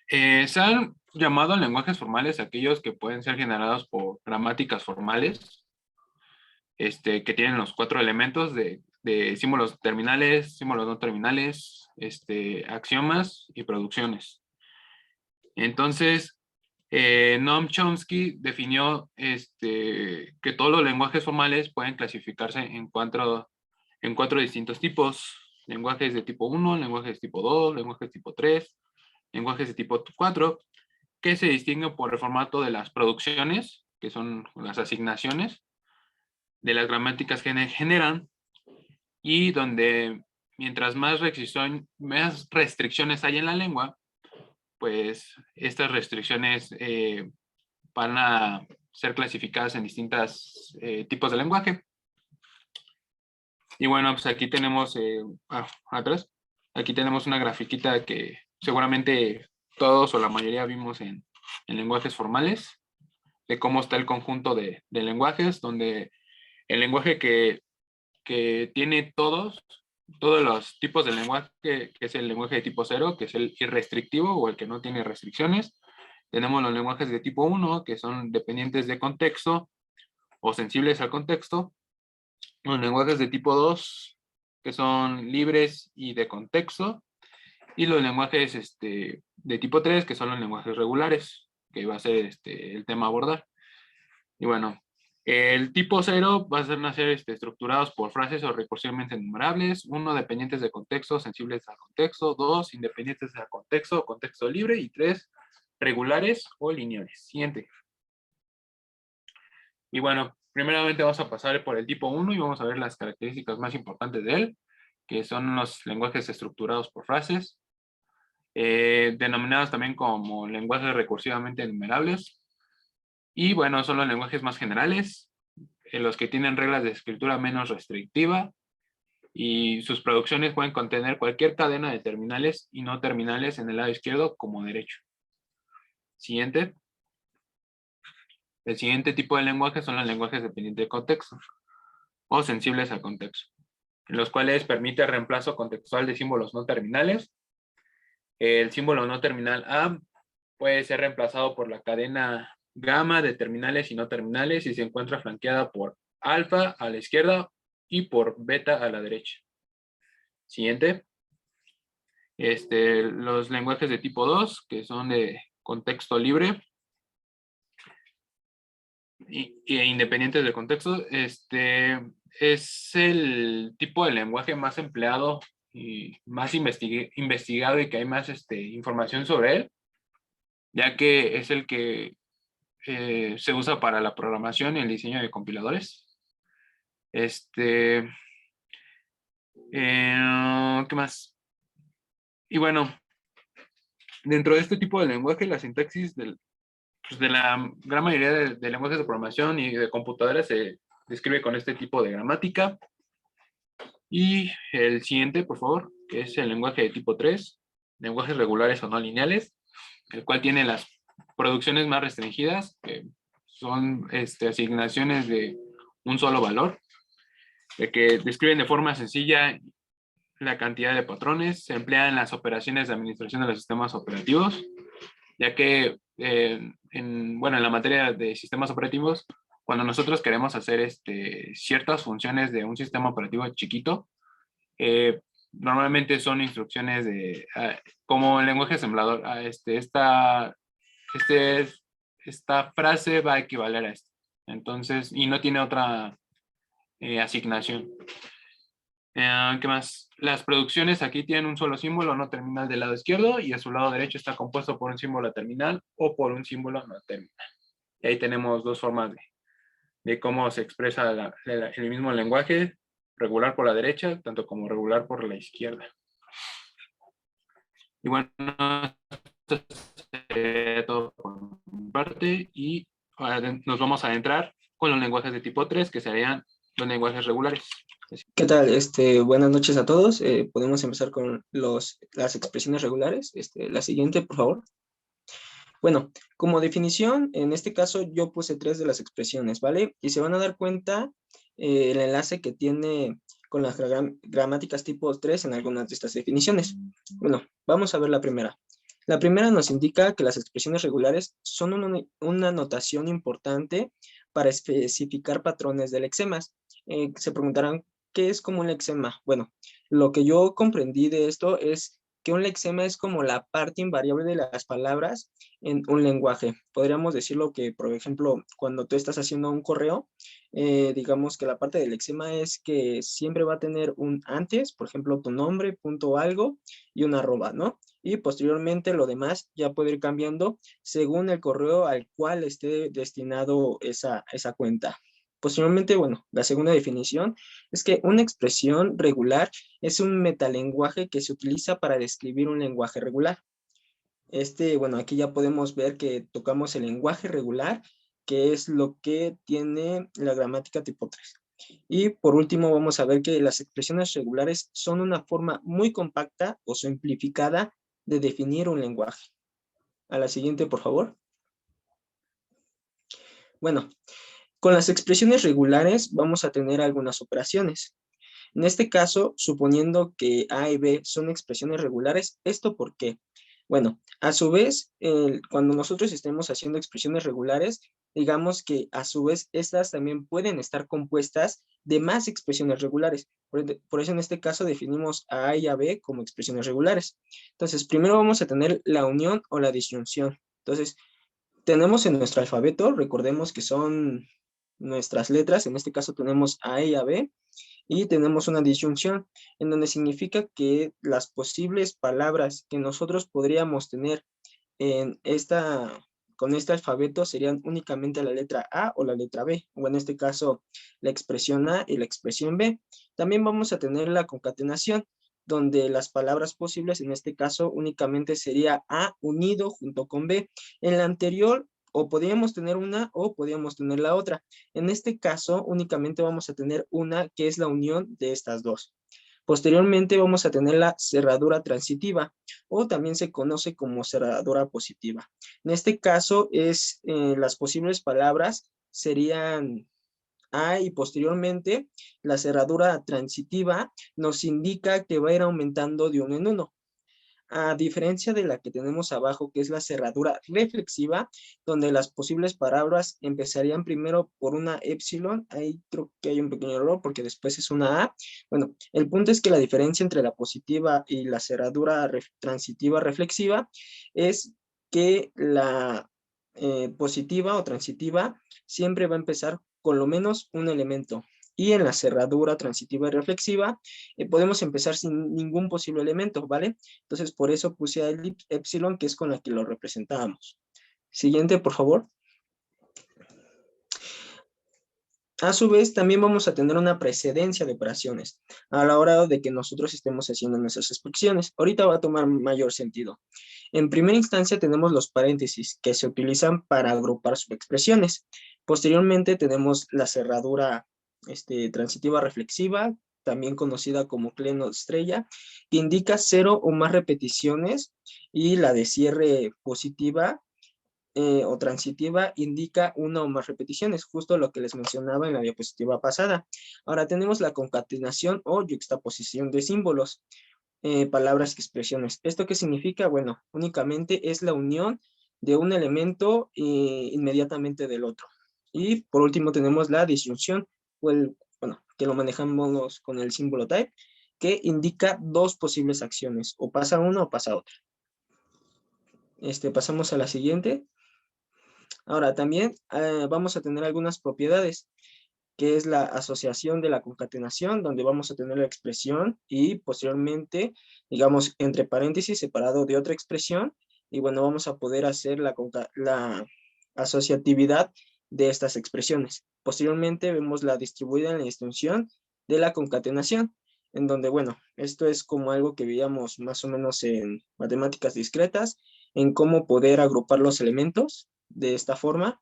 se han llamado lenguajes formales aquellos que pueden ser generados por gramáticas formales, que tienen los 4 elementos de símbolos terminales, símbolos no terminales, axiomas y producciones. Entonces, Noam Chomsky definió que todos los lenguajes formales pueden clasificarse en cuatro distintos tipos: lenguajes de tipo 1, lenguajes de tipo 2, lenguajes de tipo 3, lenguajes de tipo 4, que se distinguen por el formato de las producciones, que son las asignaciones de las gramáticas que generan, y donde mientras más restricciones hay en la lengua, pues estas restricciones van a ser clasificadas en distintos tipos de lenguaje. Y bueno, pues aquí tenemos, atrás, aquí tenemos una grafiquita que seguramente todos o la mayoría vimos en lenguajes formales, de cómo está el conjunto de lenguajes, donde el lenguaje que tiene todos los tipos de lenguaje, que es el lenguaje de tipo 0, que es el irrestrictivo o el que no tiene restricciones. Tenemos los lenguajes de tipo 1, que son dependientes de contexto o sensibles al contexto. Los lenguajes de tipo 2, que son libres y de contexto. Y los lenguajes de tipo 3, que son los lenguajes regulares, que va a ser el tema a abordar. Y bueno, el tipo 0 va a ser estructurados por frases o recursivamente enumerables. 1, dependientes de contexto, sensibles al contexto. 2, independientes del contexto o contexto libre. Y 3, regulares o lineales. Siguiente. Y bueno, primeramente vamos a pasar por el tipo 1 y vamos a ver las características más importantes de él, que son los lenguajes estructurados por frases, denominados también como lenguajes recursivamente enumerables. Y bueno, son los lenguajes más generales, en los que tienen reglas de escritura menos restrictiva, y sus producciones pueden contener cualquier cadena de terminales y no terminales en el lado izquierdo como derecho. Siguiente. El siguiente tipo de lenguaje son los lenguajes dependientes de contexto o sensibles al contexto, en los cuales permite el reemplazo contextual de símbolos no terminales. El símbolo no terminal A puede ser reemplazado por la cadena gamma de terminales y no terminales y se encuentra flanqueada por alfa a la izquierda y por beta a la derecha. Siguiente. Los lenguajes de tipo 2, que son de contexto libre e independientes del contexto, es el tipo de lenguaje más empleado y más investigado y que hay más información sobre él, ya que es el que se usa para la programación y el diseño de compiladores. ¿Qué más? Y bueno, dentro de este tipo de lenguaje, la sintaxis de la gran mayoría de lenguajes de programación y de computadoras se describe con este tipo de gramática. Y el siguiente, por favor, que es el lenguaje de tipo 3, lenguajes regulares o no lineales, el cual tiene las producciones más restringidas, que son asignaciones de un solo valor, que describen de forma sencilla la cantidad de patrones, se emplea en las operaciones de administración de los sistemas operativos, ya que en la materia de sistemas operativos, cuando nosotros queremos hacer ciertas funciones de un sistema operativo chiquito, normalmente son instrucciones como el lenguaje ensamblador. Esta frase va a equivaler a esto. Entonces, y no tiene otra asignación. ¿Qué más? Las producciones aquí tienen un solo símbolo no terminal del lado izquierdo y a su lado derecho está compuesto por un símbolo terminal o por un símbolo no terminal. Y ahí tenemos dos formas de cómo se expresa el mismo lenguaje, regular por la derecha, tanto como regular por la izquierda. Y bueno, esto sería todo por mi parte y ahora nos vamos a adentrar con los lenguajes de tipo 3, que serían los lenguajes regulares. ¿Qué tal? Buenas noches a todos. Podemos empezar con las expresiones regulares. La siguiente, por favor. Bueno, como definición, en este caso yo puse 3 de las expresiones, ¿vale? Y se van a dar cuenta el enlace que tiene con las gramáticas tipo 3 en algunas de estas definiciones. Bueno, vamos a ver la primera. La primera nos indica que las expresiones regulares son una notación importante para especificar patrones de lexemas. Se preguntarán, ¿qué es como un lexema? Bueno, lo que yo comprendí de esto es que un lexema es como la parte invariable de las palabras en un lenguaje. Podríamos decirlo que, por ejemplo, cuando tú estás haciendo un correo, digamos que la parte del lexema es que siempre va a tener un antes, por ejemplo, tu nombre, punto algo, y una arroba, ¿no? Y posteriormente lo demás ya puede ir cambiando según el correo al cual esté destinado esa cuenta. Posteriormente, bueno, la segunda definición es que una expresión regular es un metalenguaje que se utiliza para describir un lenguaje regular. Bueno, aquí ya podemos ver que tocamos el lenguaje regular, que es lo que tiene la gramática tipo 3. Y por último vamos a ver que las expresiones regulares son una forma muy compacta o simplificada de definir un lenguaje. A la siguiente, por favor. Bueno, con las expresiones regulares vamos a tener algunas operaciones. En este caso, suponiendo que A y B son expresiones regulares, ¿esto por qué? Bueno, a su vez, cuando nosotros estemos haciendo expresiones regulares, digamos que a su vez estas también pueden estar compuestas de más expresiones regulares. Por eso en este caso definimos a A y a B como expresiones regulares. Entonces, primero vamos a tener la unión o la disyunción. Entonces, tenemos en nuestro alfabeto, recordemos que son nuestras letras, en este caso tenemos A y a B, y tenemos una disyunción, en donde significa que las posibles palabras que nosotros podríamos tener con este alfabeto serían únicamente la letra A o la letra B, o en este caso la expresión A y la expresión B. También vamos a tener la concatenación, donde las palabras posibles en este caso únicamente sería A unido junto con B. En la anterior, o podríamos tener una o podríamos tener la otra. En este caso, únicamente vamos a tener una, que es la unión de estas dos. Posteriormente vamos a tener la cerradura transitiva, o también se conoce como cerradura positiva. En este caso las posibles palabras serían A, y posteriormente la cerradura transitiva nos indica que va a ir aumentando de uno en uno. A diferencia de la que tenemos abajo, que es la cerradura reflexiva, donde las posibles palabras empezarían primero por una épsilon. Ahí creo que hay un pequeño error porque después es una A. Bueno, el punto es que la diferencia entre la positiva y la cerradura transitiva reflexiva es que la positiva o transitiva siempre va a empezar con lo menos un elemento. Y en la cerradura transitiva y reflexiva podemos empezar sin ningún posible elemento, ¿vale? Entonces, por eso puse a epsilon, que es con la que lo representábamos. Siguiente, por favor. A su vez, también vamos a tener una precedencia de operaciones a la hora de que nosotros estemos haciendo nuestras expresiones. Ahorita va a tomar mayor sentido. En primera instancia tenemos los paréntesis que se utilizan para agrupar subexpresiones. Posteriormente tenemos la cerradura transitiva reflexiva, también conocida como cleno estrella, que indica 0 o más repeticiones, y la de cierre positiva o transitiva indica 1 o más repeticiones, justo lo que les mencionaba en la diapositiva pasada. Ahora tenemos la concatenación o yuxtaposición de símbolos, palabras y expresiones. ¿Esto qué significa? Bueno, únicamente es la unión de un elemento inmediatamente del otro. Y por último tenemos la disyunción, que lo manejamos con el símbolo type, que indica dos posibles acciones, o pasa una o pasa otra. Pasamos a la siguiente. Ahora también vamos a tener algunas propiedades, que es la asociación de la concatenación, donde vamos a tener la expresión y posteriormente, digamos, entre paréntesis, separado de otra expresión, y bueno, vamos a poder hacer la asociatividad de estas expresiones. Posteriormente vemos la distribuida en la extensión de la concatenación, en donde, bueno, esto es como algo que veíamos más o menos en matemáticas discretas, en cómo poder agrupar los elementos de esta forma.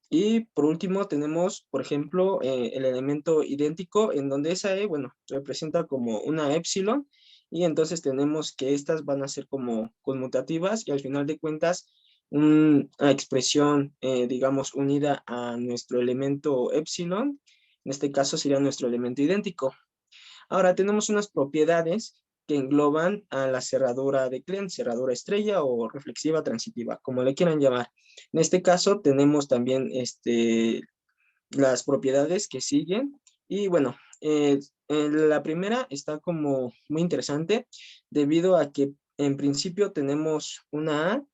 Y por último tenemos, por ejemplo, el elemento idéntico, en donde esa E, bueno, representa como una épsilon, y entonces tenemos que estas van a ser como conmutativas, y al final de cuentas, una expresión, digamos, unida a nuestro elemento épsilon, en este caso sería nuestro elemento idéntico. Ahora tenemos unas propiedades que engloban a la cerradura de Kleene, cerradura estrella o reflexiva transitiva, como le quieran llamar. En este caso tenemos también las propiedades que siguen, y bueno, la primera está como muy interesante debido a que en principio tenemos una A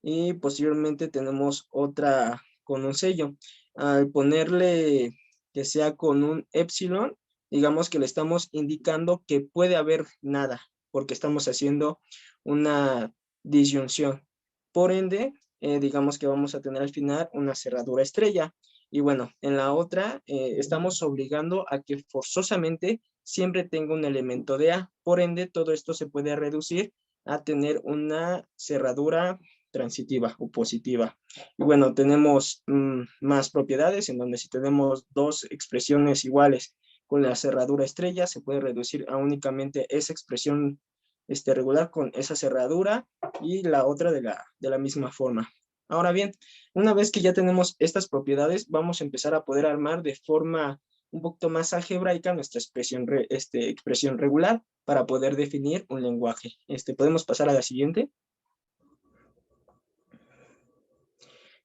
y posteriormente tenemos otra con un sello. Al ponerle que sea con un épsilon, digamos que le estamos indicando que puede haber nada, porque estamos haciendo una disyunción. Por ende, digamos que vamos a tener al final una cerradura estrella. Y bueno, en la otra estamos obligando a que forzosamente siempre tenga un elemento de A. Por ende, todo esto se puede reducir a tener una cerradura transitiva o positiva. Y bueno, tenemos más propiedades en donde si tenemos dos expresiones iguales con la cerradura estrella, se puede reducir a únicamente esa expresión regular con esa cerradura y la otra de la misma forma. Ahora bien, una vez que ya tenemos estas propiedades, vamos a empezar a poder armar de forma un poquito más algebraica nuestra expresión regular para poder definir un lenguaje. ¿Podemos pasar a la siguiente?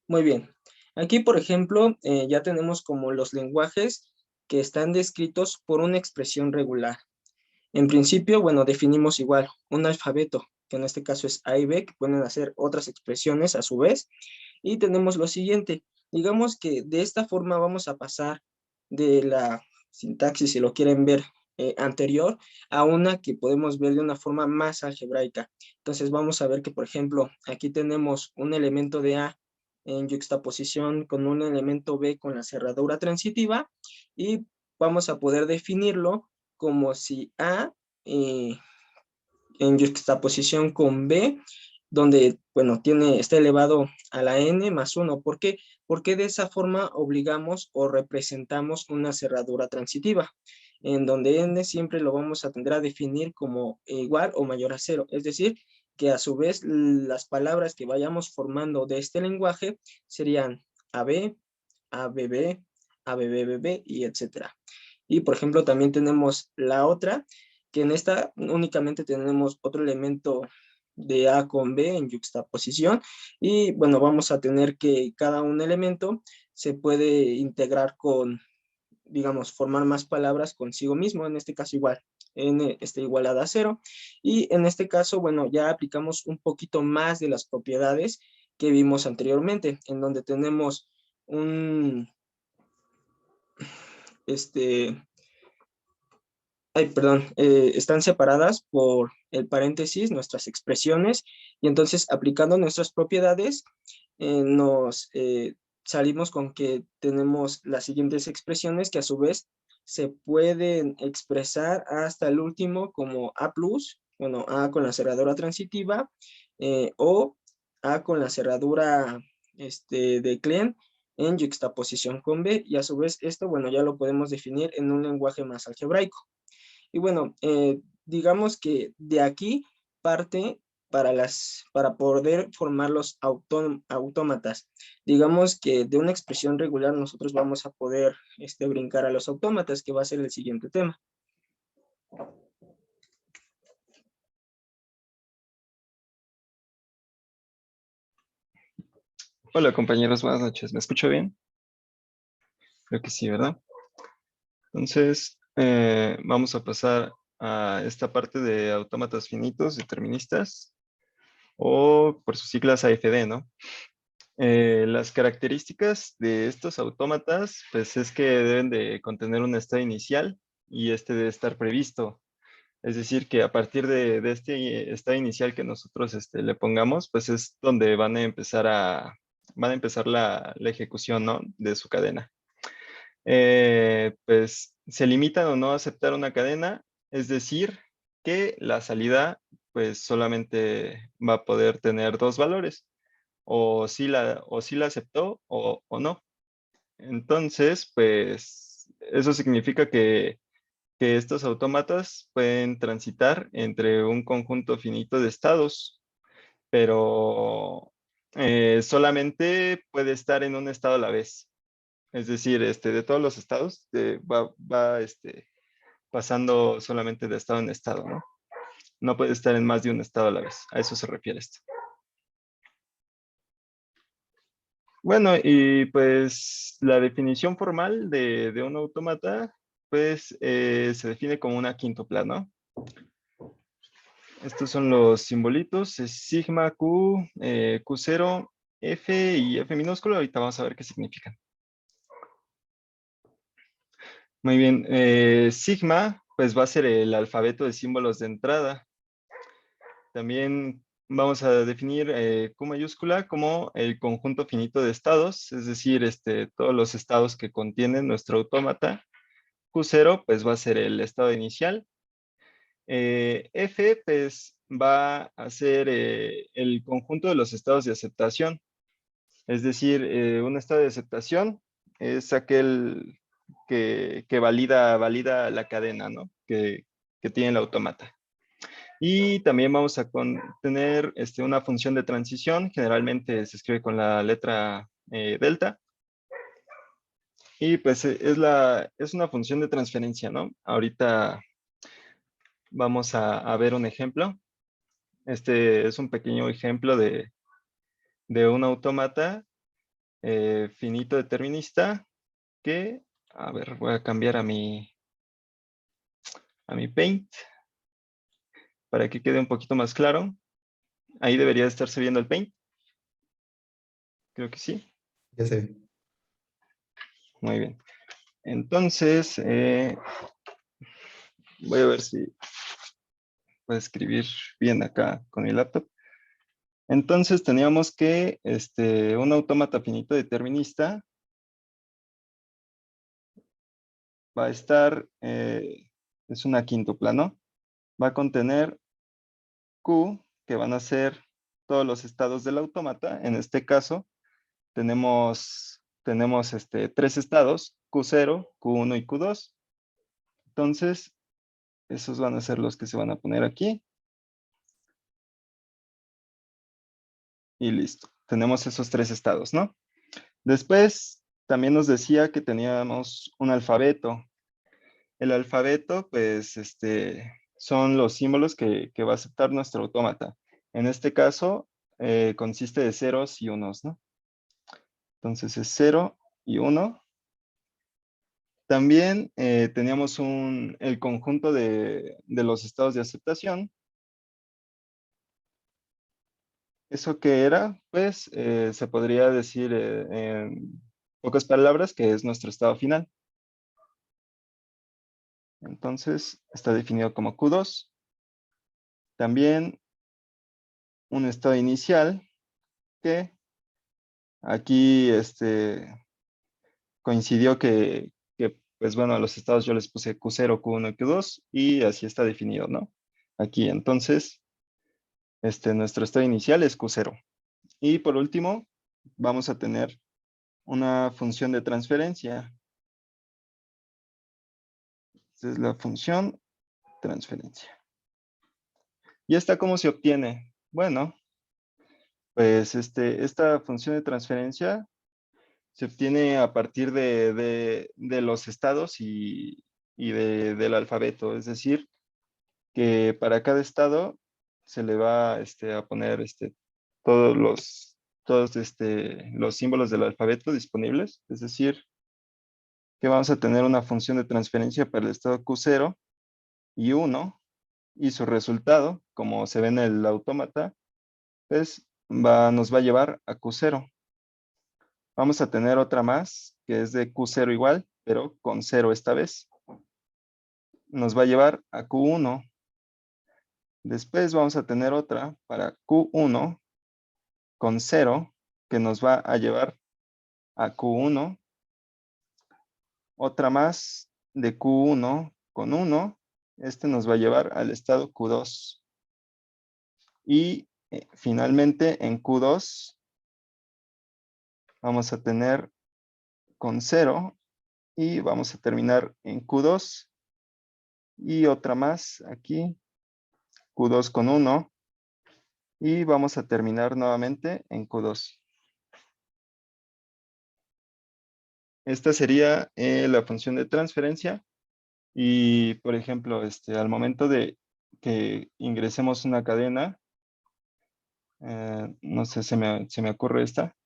Muy bien. Aquí, por ejemplo, ya tenemos como los lenguajes que están descritos por una expresión regular. En principio, bueno, definimos igual un alfabeto, que en este caso es A y B, que pueden hacer otras expresiones a su vez. Y tenemos lo siguiente. Digamos que de esta forma vamos a pasar de la sintaxis, si lo quieren ver, anterior, a una que podemos ver de una forma más algebraica. Entonces vamos a ver que, por ejemplo, aquí tenemos un elemento de A en yuxtaposición con un elemento B con la cerradura transitiva, y vamos a poder definirlo como si A en yuxtaposición con B, donde, bueno, está elevado a la n más 1. ¿Por qué? Porque de esa forma obligamos o representamos una cerradura transitiva. en donde n siempre lo vamos a tender a definir como igual o mayor a 0. Es decir, que a su vez las palabras que vayamos formando de este lenguaje serían AB, ABB, ABBB y etcétera. Y por ejemplo también tenemos la otra, que en esta únicamente tenemos otro elemento de A con B en yuxtaposición, y bueno, vamos a tener que cada un elemento se puede integrar con, digamos, formar más palabras consigo mismo, en este caso igual, n está igualada a 0, y en este caso, bueno, ya aplicamos un poquito más de las propiedades que vimos anteriormente, en donde tenemos un, están separadas por el paréntesis nuestras expresiones, y entonces aplicando nuestras propiedades nos salimos con que tenemos las siguientes expresiones que a su vez se pueden expresar hasta el último como A+, bueno, A con la cerradura transitiva, o A con la cerradura de Kleene en yuxtaposición con B, y a su vez esto, bueno, ya lo podemos definir en un lenguaje más algebraico. Y bueno, digamos que de aquí parte para poder formar los autómatas. Digamos que de una expresión regular nosotros vamos a poder brincar a los autómatas, que va a ser el siguiente tema. Hola compañeros, buenas noches. ¿Me escucho bien? Creo que sí, ¿verdad? Entonces, vamos a pasar a esta parte de autómatas finitos deterministas, o por sus siglas AFD, ¿no? Las características de estos autómatas, pues es que deben de contener un estado inicial y este debe estar previsto. Es decir, que a partir de este estado inicial que nosotros le pongamos, pues es donde van a empezar la ejecución, ¿no?, de su cadena. Pues se limitan o no a aceptar una cadena, es decir, que la salida pues solamente va a poder tener dos valores, o si la aceptó o no. Entonces, pues eso significa que estos autómatas pueden transitar entre un conjunto finito de estados, pero solamente puede estar en un estado a la vez. Es decir, de todos los estados va pasando solamente de estado en estado, ¿no? No puede estar en más de un estado a la vez. A eso se refiere esto. Bueno, y pues la definición formal de un autómata, pues se define como una quíntupla, ¿no? Estos son los simbolitos, es sigma, Q, Q0, F y F minúsculo. Ahorita vamos a ver qué significan. Muy bien, sigma, pues va a ser el alfabeto de símbolos de entrada. También vamos a definir Q mayúscula como el conjunto finito de estados, es decir, todos los estados que contienen nuestro autómata. Q0, pues va a ser el estado inicial. F, pues va a ser el conjunto de los estados de aceptación. Es decir, un estado de aceptación es aquel que valida la cadena, ¿no?, que tiene el autómata. Y también vamos a tener una función de transición, generalmente se escribe con la letra delta. Y pues es una función de transferencia, ¿no? Ahorita vamos a ver un ejemplo. Este es un pequeño ejemplo de un autómata finito determinista que, a ver, voy a cambiar a mi Paint para que quede un poquito más claro. Ahí debería estarse viendo el Paint. Creo que sí. Ya se ve. Muy bien. Entonces, voy a ver si puedo escribir bien acá con mi laptop. Entonces, teníamos que un autómata finito determinista va a estar, es una quíntupla, ¿no? Va a contener Q, que van a ser todos los estados del autómata. En este caso, tenemos tres estados, Q0, Q1 y Q2. Entonces, esos van a ser los que se van a poner aquí. Y listo. Tenemos esos 3 estados, ¿no? Después, también nos decía que teníamos un alfabeto. El alfabeto, pues, son los símbolos que va a aceptar nuestro autómata. En este caso, consiste de ceros y unos, ¿no? Entonces es 0 y 1. También teníamos el conjunto de los estados de aceptación. ¿Eso qué era? Pues se podría decir en pocas palabras que es nuestro estado final. Entonces está definido como Q2. También un estado inicial que aquí coincidió que, pues bueno, a los estados yo les puse Q0, Q1 y Q2 y así está definido, ¿no? Aquí entonces, nuestro estado inicial es Q0. Y por último, vamos a tener una función de transferencia. Esta es la función transferencia. ¿Y esta cómo se obtiene? Bueno, pues esta función de transferencia se obtiene a partir de los estados y del alfabeto. Es decir, que para cada estado se le va a poner todos los símbolos del alfabeto disponibles. Es decir, que vamos a tener una función de transferencia para el estado Q0 y 1, y su resultado, como se ve en el autómata, pues nos va a llevar a Q0. Vamos a tener otra más, que es de Q0 igual, pero con 0 esta vez. Nos va a llevar a Q1. Después vamos a tener otra para Q1 con 0, que nos va a llevar a Q1. Otra más de Q1 con 1. Nos va a llevar al estado Q2. Y finalmente en Q2 vamos a tener con 0 y vamos a terminar en Q2 y otra más aquí, Q2 con 1 y vamos a terminar nuevamente en Q2. Esta sería la función de transferencia y, por ejemplo, al momento de que ingresemos una cadena, no sé, se me ocurre esta.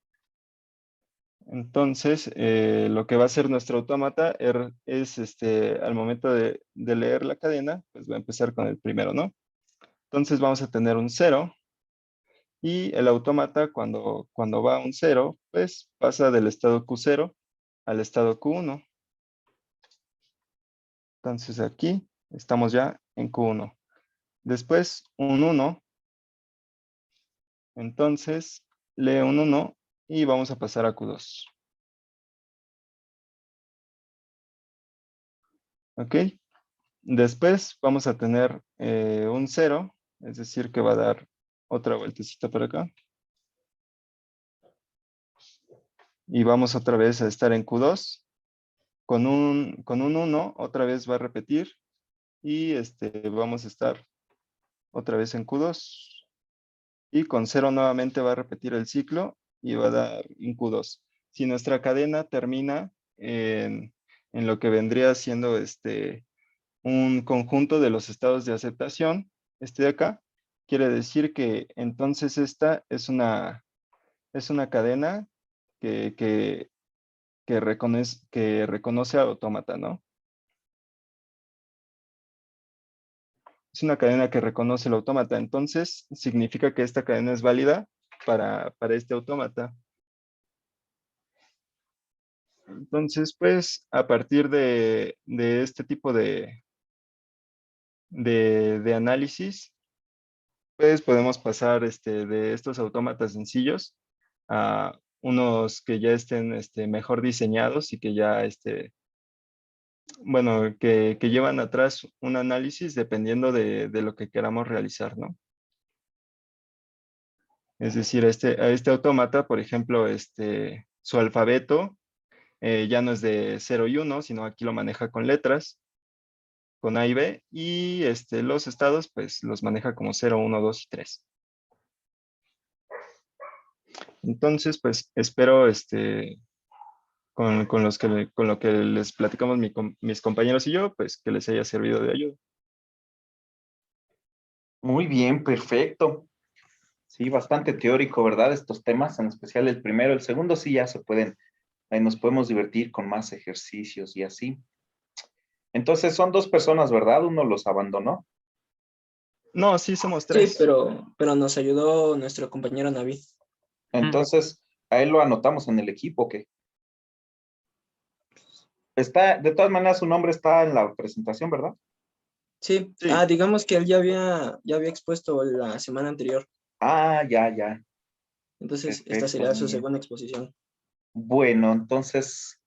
Entonces, lo que va a hacer nuestro autómata es, al momento de leer la cadena, pues va a empezar con el primero, ¿no? Entonces vamos a tener un 0 y el autómata cuando va a un 0, pues pasa del estado Q0 al estado Q1. Entonces aquí estamos ya en Q1. Después un 1. Entonces lee un 1 y vamos a pasar a Q2. ¿Ok? Después vamos a tener un 0, es decir, que va a dar otra vueltecita por acá. Y vamos otra vez a estar en Q2. Con un 1, otra vez va a repetir. Y vamos a estar otra vez en Q2. Y con 0 nuevamente va a repetir el ciclo y va a dar en Q2. Si nuestra cadena termina en lo que vendría siendo un conjunto de los estados de aceptación, de acá, quiere decir que entonces esta es una cadena que reconoce al autómata, ¿no? Es una cadena que reconoce el autómata, entonces significa que esta cadena es válida para este autómata. Entonces, pues, a partir de este tipo de análisis, pues podemos pasar de estos autómatas sencillos a unos que ya estén mejor diseñados y que ya bueno, que llevan atrás un análisis dependiendo de lo que queramos realizar, ¿no? Es decir, a este autómata, por ejemplo, su alfabeto ya no es de 0 y 1, sino aquí lo maneja con letras. con A y B, y los estados pues los maneja como 0, 1, 2 y 3. Entonces, pues espero con lo que les platicamos mis compañeros y yo, pues que les haya servido de ayuda. Muy bien, perfecto. Sí, bastante teórico, ¿verdad? Estos temas, en especial el primero. El segundo sí ya se pueden, ahí nos podemos divertir con más ejercicios y así. Entonces son dos personas, ¿verdad? Uno los abandonó. No, sí, somos Sí, 3. pero nos ayudó nuestro compañero Navid. Entonces, a él lo anotamos en el equipo, ¿qué? Está, de todas maneras, su nombre está en la presentación, ¿verdad? Sí. Sí. Digamos que él ya había expuesto la semana anterior. Ah, ya. Entonces, esta Perfecto, sería su muy bien. segunda exposición. Bueno, entonces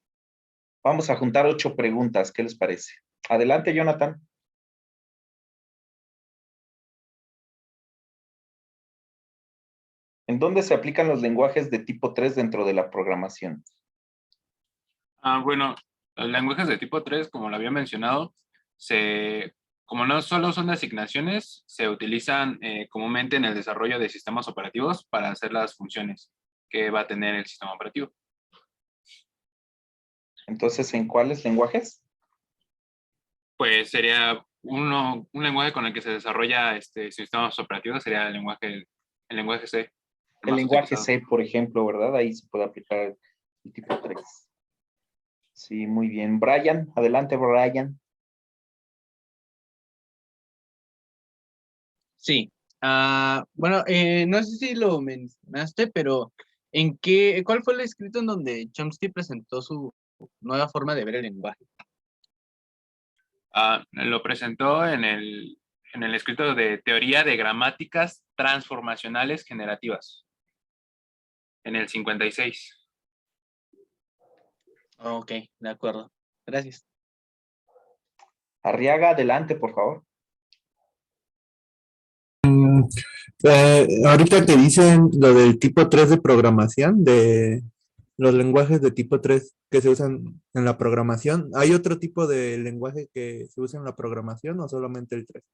vamos a juntar 8 preguntas. ¿Qué les parece? Adelante, Jonathan. ¿En dónde se aplican los lenguajes de tipo 3 dentro de la programación? Bueno, los lenguajes de tipo 3, como lo había mencionado, como no solo son de asignaciones, se utilizan comúnmente en el desarrollo de sistemas operativos para hacer las funciones que va a tener el sistema operativo. Entonces, ¿en cuáles lenguajes? Pues sería un lenguaje con el que se desarrolla sistemas operativos, sería el lenguaje C. El Más lenguaje utilizado. C, por ejemplo, ¿verdad? Ahí se puede aplicar el tipo 3. Sí, muy bien. Brian, adelante, Brian. Sí. Bueno, no sé si lo mencionaste, pero ¿cuál fue el escrito en donde Chomsky presentó su nueva forma de ver el lenguaje? Lo presentó en el escrito de Teoría de Gramáticas Transformacionales Generativas, en el 56. Ok, de acuerdo. Gracias. Arriaga, adelante, por favor. Ahorita que dicen lo del tipo 3 de programación, de los lenguajes de tipo 3 que se usan en la programación, ¿hay otro tipo de lenguaje que se usa en la programación o solamente el 3?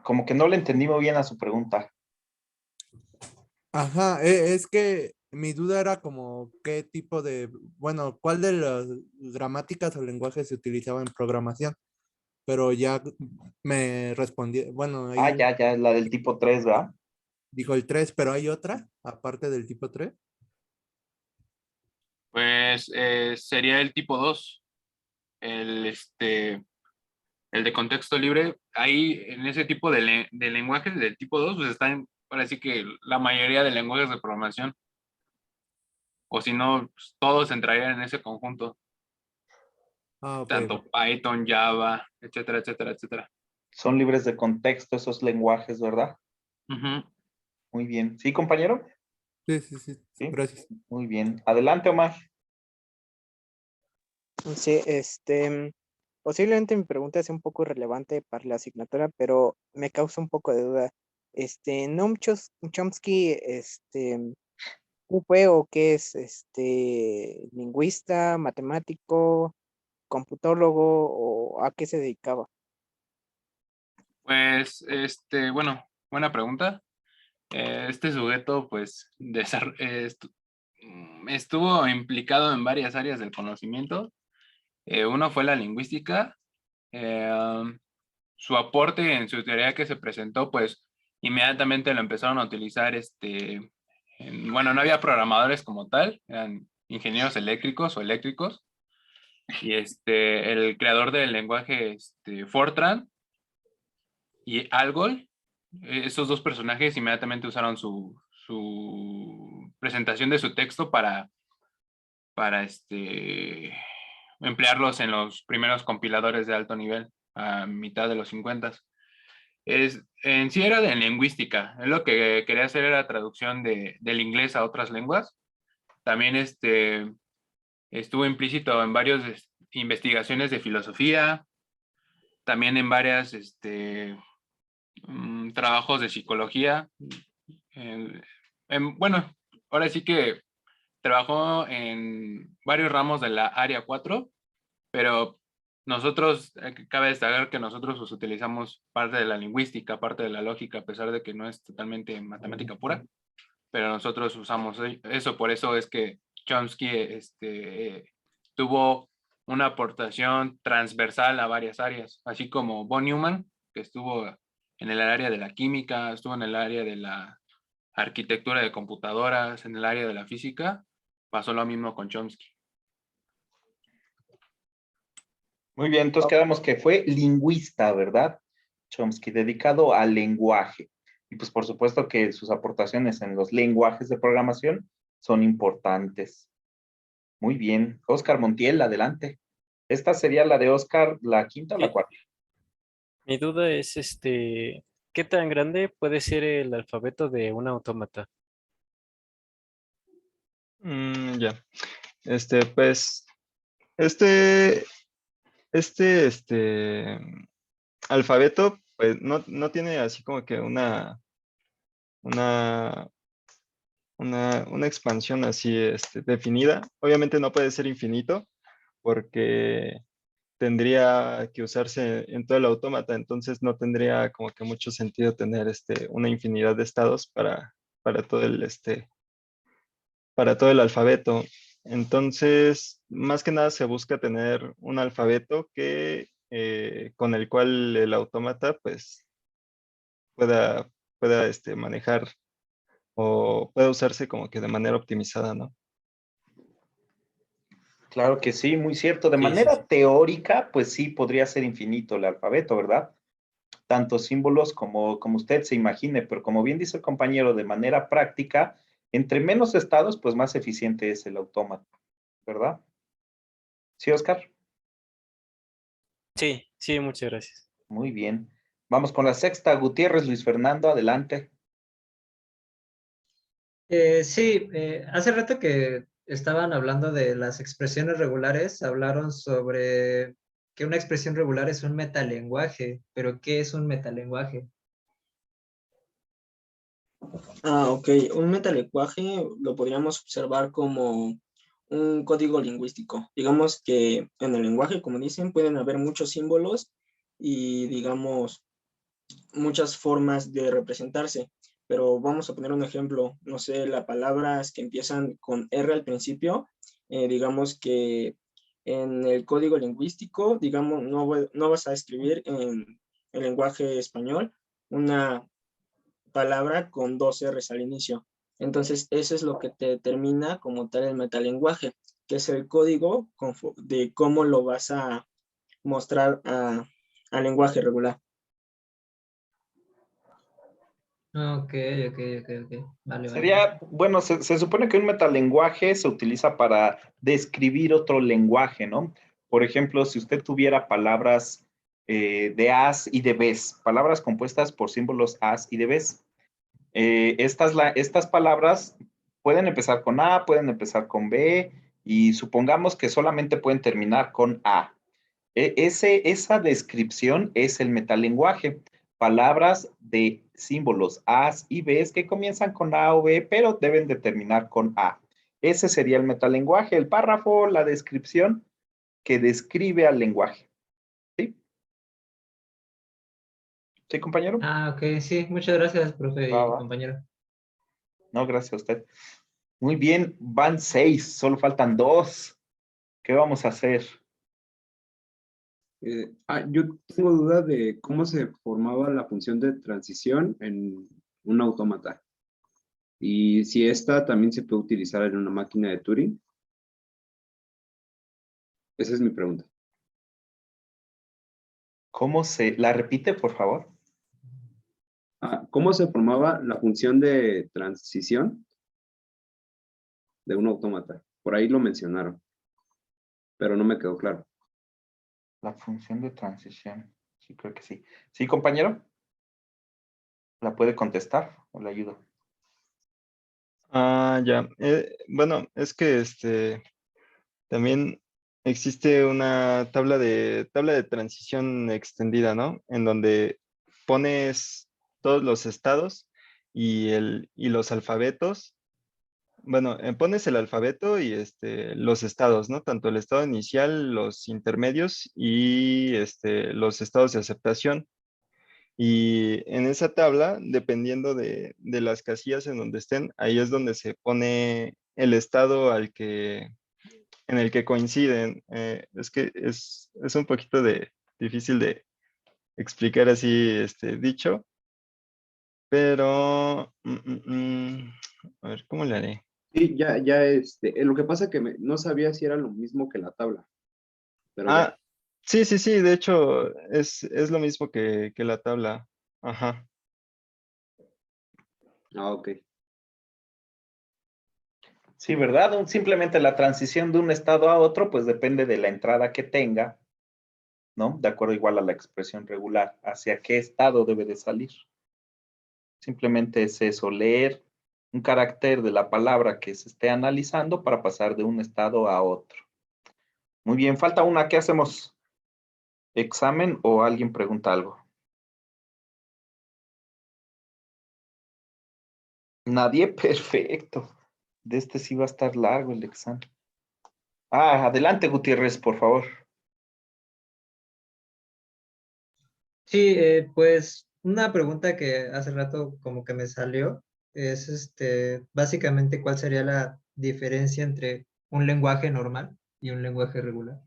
Como que no le entendí muy bien a su pregunta. Ajá, es que mi duda era como qué tipo de, bueno, cuál de las gramáticas o lenguajes se utilizaba en programación, pero ya me respondí, bueno, Ah, ahí ya, la del tipo 3, ¿verdad? dijo el 3, pero hay otra, aparte del tipo 3. Pues sería el tipo 2, el de contexto libre. Ahí, en ese tipo de lenguajes del tipo 2, pues están, ahora sí que la mayoría de lenguajes de programación. O si no, pues, todos entrarían en ese conjunto. Ah, ok. Tanto Python, Java, etcétera, etcétera, etcétera. Son libres de contexto esos lenguajes, ¿verdad? Ujú. Muy bien. ¿Sí, compañero? Sí, Sí. gracias. Muy bien. Adelante, Omar. Sí, posiblemente mi pregunta sea un poco irrelevante para la asignatura, pero me causa un poco de duda. Noam Chomsky, ¿qué fue o qué es? ¿Lingüista, matemático, computólogo o a qué se dedicaba? Pues, bueno, buena pregunta. Este sujeto, pues, estuvo implicado en varias áreas del conocimiento. Uno fue la lingüística. Su aporte en su teoría que se presentó, pues, inmediatamente lo empezaron a utilizar, bueno, no había programadores como tal, eran ingenieros eléctricos o eléctricos. Y el creador del lenguaje, Fortran y Algol, esos dos personajes inmediatamente usaron su presentación de su texto para emplearlos en los primeros compiladores de alto nivel a mitad de los 50. En sí era de lingüística. Él lo que quería hacer era traducción del inglés a otras lenguas. También estuvo implícito en varias investigaciones de filosofía, también en varias trabajos de psicología. Bueno, ahora sí que trabajó en varios ramos de la área 4, pero nosotros, cabe destacar que nosotros pues, utilizamos parte de la lingüística, parte de la lógica, a pesar de que no es totalmente matemática pura, pero nosotros usamos eso, por eso es que Chomsky tuvo una aportación transversal a varias áreas, así como von Neumann, que estuvo en el área de la química, estuvo en el área de la arquitectura de computadoras, en el área de la física, pasó lo mismo con Chomsky. Muy bien, entonces quedamos que fue lingüista, ¿verdad? Chomsky, dedicado al lenguaje. Y pues por supuesto que sus aportaciones en los lenguajes de programación son importantes. Muy bien. Oscar Montiel, adelante. Esta sería la de Oscar, la quinta o la cuarta. Mi duda es, ¿qué tan grande puede ser el alfabeto de un autómata? Ya. Pues, este alfabeto, pues no tiene así como que una expansión así definida. Obviamente no puede ser infinito porque tendría que usarse en todo el autómata, entonces no tendría como que mucho sentido tener una infinidad de estados para todo para todo el alfabeto. Entonces, más que nada se busca tener un alfabeto con el cual el autómata pues pueda manejar o pueda usarse como que de manera optimizada, ¿no? Claro que sí, muy cierto. De Sí, manera teórica, pues sí, podría ser infinito el alfabeto, ¿verdad? Tantos símbolos como usted se imagine, pero como bien dice el compañero, de manera práctica, entre menos estados, pues más eficiente es el autómata, ¿verdad? ¿Sí, Oscar? Sí, sí, muchas gracias. Muy bien. Vamos con la sexta. Gutiérrez Luis Fernando, adelante. Sí, hace rato que estaban hablando de las expresiones regulares, hablaron sobre que una expresión regular es un metalenguaje, pero ¿qué es un metalenguaje? Ok. Un metalenguaje lo podríamos observar como un código lingüístico. Digamos que en el lenguaje, como dicen, pueden haber muchos símbolos y, digamos, muchas formas de representarse. Pero vamos a poner un ejemplo, no sé, las palabras que empiezan con R al principio, digamos que en el código lingüístico, digamos, no vas a escribir en el lenguaje español una palabra con dos R's al inicio. Entonces, eso es lo que te determina como tal el metalenguaje, que es el código de cómo lo vas a mostrar al lenguaje regular. Ok. Vale. Sería, bueno, se supone que un metalenguaje se utiliza para describir otro lenguaje, ¿no? Por ejemplo, si usted tuviera palabras de as y de ves, palabras compuestas por símbolos as y de ves, estas palabras pueden empezar con A, pueden empezar con B y supongamos que solamente pueden terminar con A. Esa descripción es el metalenguaje. Palabras de símbolos As y Bs que comienzan con A o B, pero deben de terminar con A. Ese sería el metalenguaje, el párrafo, la descripción que describe al lenguaje. ¿Sí? ¿Sí, compañero? Ok, sí, muchas gracias, profe Va, y va. compañero. No, gracias a usted. Muy bien, van 6, solo faltan 2. ¿Qué vamos a hacer? Yo tengo duda de cómo se formaba la función de transición en un autómata y si esta también se puede utilizar en una máquina de Turing. Esa es mi pregunta. ¿La repite, por favor? ¿Cómo se formaba la función de transición de un autómata? Por ahí lo mencionaron, pero no me quedó claro. La función de transición. Sí, creo que sí. ¿Sí, compañero? ¿La puede contestar o le ayudo? Ya. Bueno, es que también existe una tabla de transición extendida, ¿no? En donde pones todos los estados y los alfabetos bueno, pones el alfabeto y los estados, ¿no? Tanto el estado inicial, los intermedios y los estados de aceptación. Y en esa tabla, dependiendo de las casillas en donde estén, ahí es donde se pone el estado en el que coinciden. Es que es un poquito difícil de explicar así dicho, pero a ver, ¿cómo le haré? Sí, lo que pasa es que no sabía si era lo mismo que la tabla, pero ya. Ah, sí, de hecho es lo mismo que la tabla. Ajá. Ah, ok. Sí, ¿verdad? Simplemente la transición de un estado a otro, pues depende de la entrada que tenga, ¿no? De acuerdo igual a la expresión regular, hacia qué estado debe de salir. Simplemente es eso, leer un carácter de la palabra que se esté analizando para pasar de un estado a otro. Muy bien, falta una. ¿Qué hacemos? ¿Examen o alguien pregunta algo? Nadie, perfecto. De este sí va a estar largo el examen. Adelante, Gutiérrez, por favor. Sí, pues una pregunta que hace rato como que me salió es básicamente cuál sería la diferencia entre un lenguaje normal y un lenguaje regular.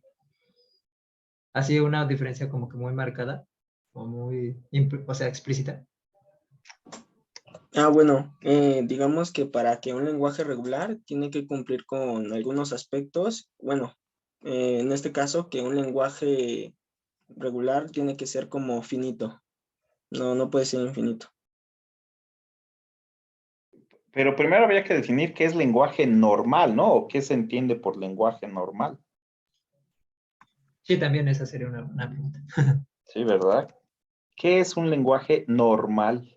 Así una diferencia como que muy marcada o muy, o sea, explícita. Bueno, digamos que para que un lenguaje regular tiene que cumplir con algunos aspectos. Bueno, en este caso que un lenguaje regular tiene que ser como finito. No puede ser infinito. Pero primero habría que definir qué es lenguaje normal, ¿no? O qué se entiende por lenguaje normal. Sí, también esa sería una pregunta. Sí, ¿verdad? ¿Qué es un lenguaje normal?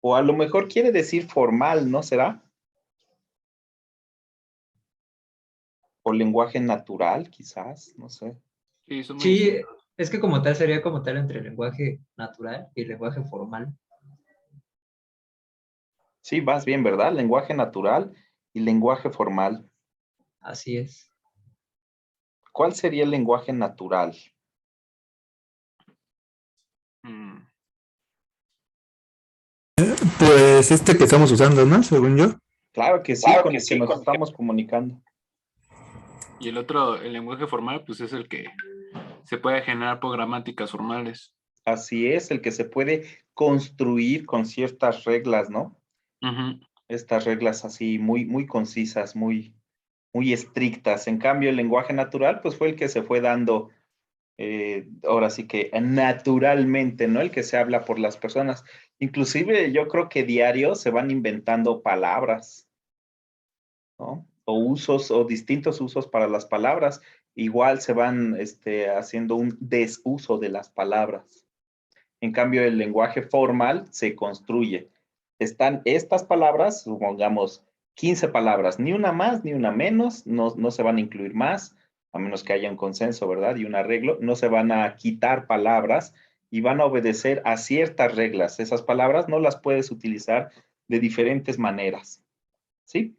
O a lo mejor quiere decir formal, ¿no será? O lenguaje natural, quizás, no sé. Sí, son muy Sí, distintos. es que como tal sería como tal entre lenguaje natural y lenguaje formal. Sí, vas bien, ¿verdad? Lenguaje natural y lenguaje formal. Así es. ¿Cuál sería el lenguaje natural? Mm, Pues este que estamos usando, ¿no? Según yo. Claro que sí, con el que nos estamos comunicando. Y el otro, el lenguaje formal, pues es el que se puede generar por gramáticas formales. Así es, el que se puede construir con ciertas reglas, ¿no? Ujú. Estas reglas así muy concisas, muy estrictas. En cambio, el lenguaje natural, pues fue el que se fue dando, ahora sí que naturalmente, ¿no? El que se habla por las personas. Inclusive yo creo que diario se van inventando palabras, ¿no? O usos o distintos usos para las palabras. Igual se van haciendo un desuso de las palabras. En cambio, el lenguaje formal se construye. Están estas palabras, supongamos 15 palabras, ni una más ni una menos, no se van a incluir más, a menos que haya un consenso, ¿verdad? Y un arreglo, no se van a quitar palabras y van a obedecer a ciertas reglas. Esas palabras no las puedes utilizar de diferentes maneras, ¿sí?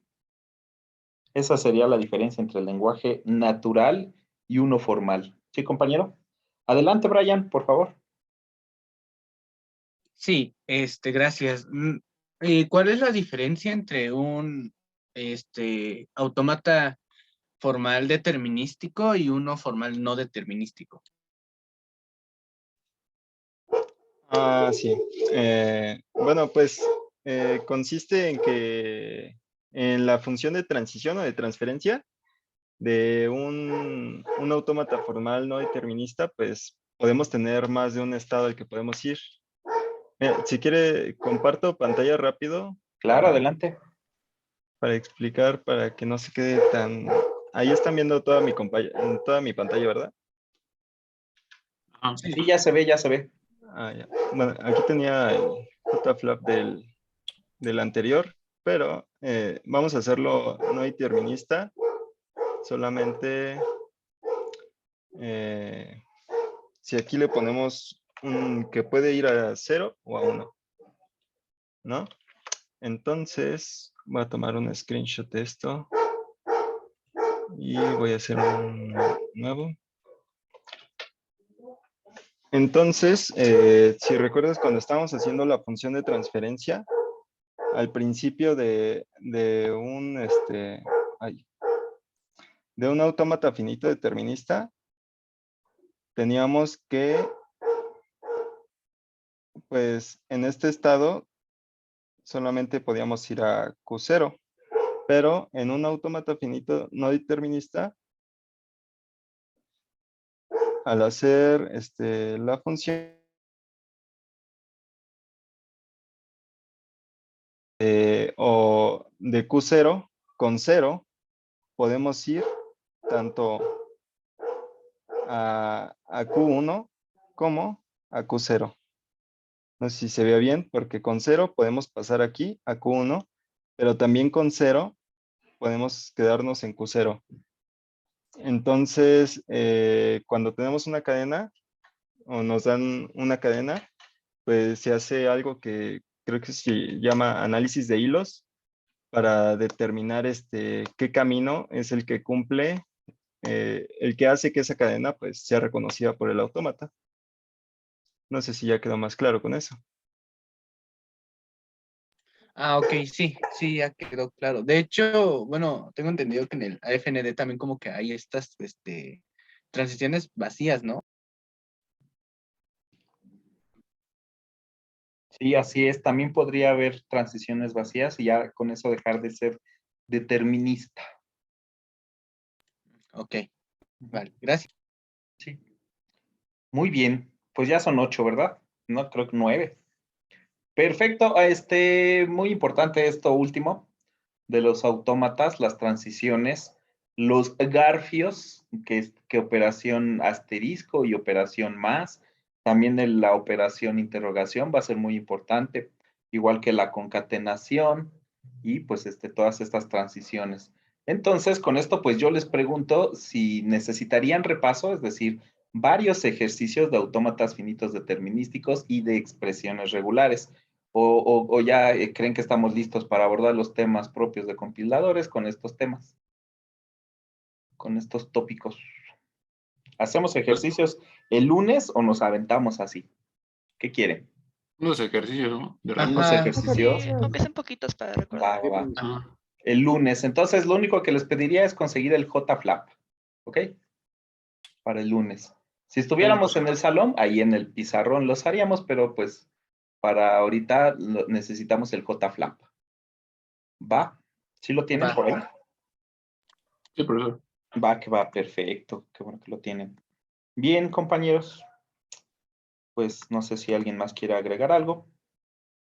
Esa sería la diferencia entre el lenguaje natural y uno formal. ¿Sí, compañero? Adelante, Brian, por favor. Sí, gracias. ¿Cuál es la diferencia entre un autómata formal determinístico y uno formal no determinístico? Sí. Bueno, pues consiste en que en la función de transición o de transferencia de un autómata formal no determinista, pues podemos tener más de un estado al que podemos ir. Si quiere, comparto pantalla rápido Claro, adelante. para explicar, para que no se quede tan... Ahí están viendo toda toda mi pantalla, ¿verdad? Ajá. Sí, ya se ve, ya se ve. Ya. Bueno, aquí tenía el JFlap del anterior, pero vamos a hacerlo no determinista, solamente si aquí le ponemos un que puede ir a 0 o a 1, ¿no? Entonces, Voy a tomar un screenshot de esto. Y voy a hacer un nuevo. Entonces, si recuerdas cuando estábamos haciendo la función de transferencia, al principio de un autómata finito determinista, teníamos que, pues, en este estado, solamente podíamos ir a Q0, pero en un autómata finito no determinista, al hacer la función o de Q0 con 0, podemos ir tanto a Q1 como a Q0. No sé si se ve bien, porque con 0 podemos pasar aquí a Q1, pero también con 0 podemos quedarnos en Q0. Entonces, cuando tenemos una cadena o nos dan una cadena, pues se hace algo que creo que se llama análisis de hilos para determinar qué camino es el que cumple, el que hace que esa cadena pues sea reconocida por el autómata. No sé si ya quedó más claro con eso. Ah, ok, sí, ya quedó claro. De hecho, bueno, tengo entendido que en el AFND también como que hay estas transiciones vacías, ¿no? Sí, así es. También podría haber transiciones vacías y ya con eso dejar de ser determinista. Ok, vale, gracias. Sí. Muy bien. Pues ya son 8, ¿verdad? No, creo que 9. Perfecto. Muy importante esto último de los autómatas, las transiciones, los garfios, que operación asterisco y operación más. También de la operación interrogación va a ser muy importante, igual que la concatenación y pues todas estas transiciones. Entonces, con esto, pues yo les pregunto si necesitarían repaso, es decir, varios ejercicios de autómatas finitos determinísticos y de expresiones regulares. O ya creen que estamos listos para abordar los temas propios de compiladores con estos temas, con estos tópicos. ¿Hacemos ejercicios el lunes o nos aventamos así? ¿Qué quieren? Unos ejercicios, ¿no? De rápido. Unos ejercicios. Sí, aunque sean poquitos para recordar. Va. Ajá. El lunes. Entonces, lo único que les pediría es conseguir el JFlap. ¿Ok? Para el lunes. Si estuviéramos en el salón, ahí en el pizarrón los haríamos, pero pues para ahorita necesitamos el JFlap. ¿Va? ¿Sí lo tienen por ahí? Sí, profesor. Va, perfecto. Qué bueno que lo tienen. Bien, compañeros. Pues no sé si alguien más quiere agregar algo.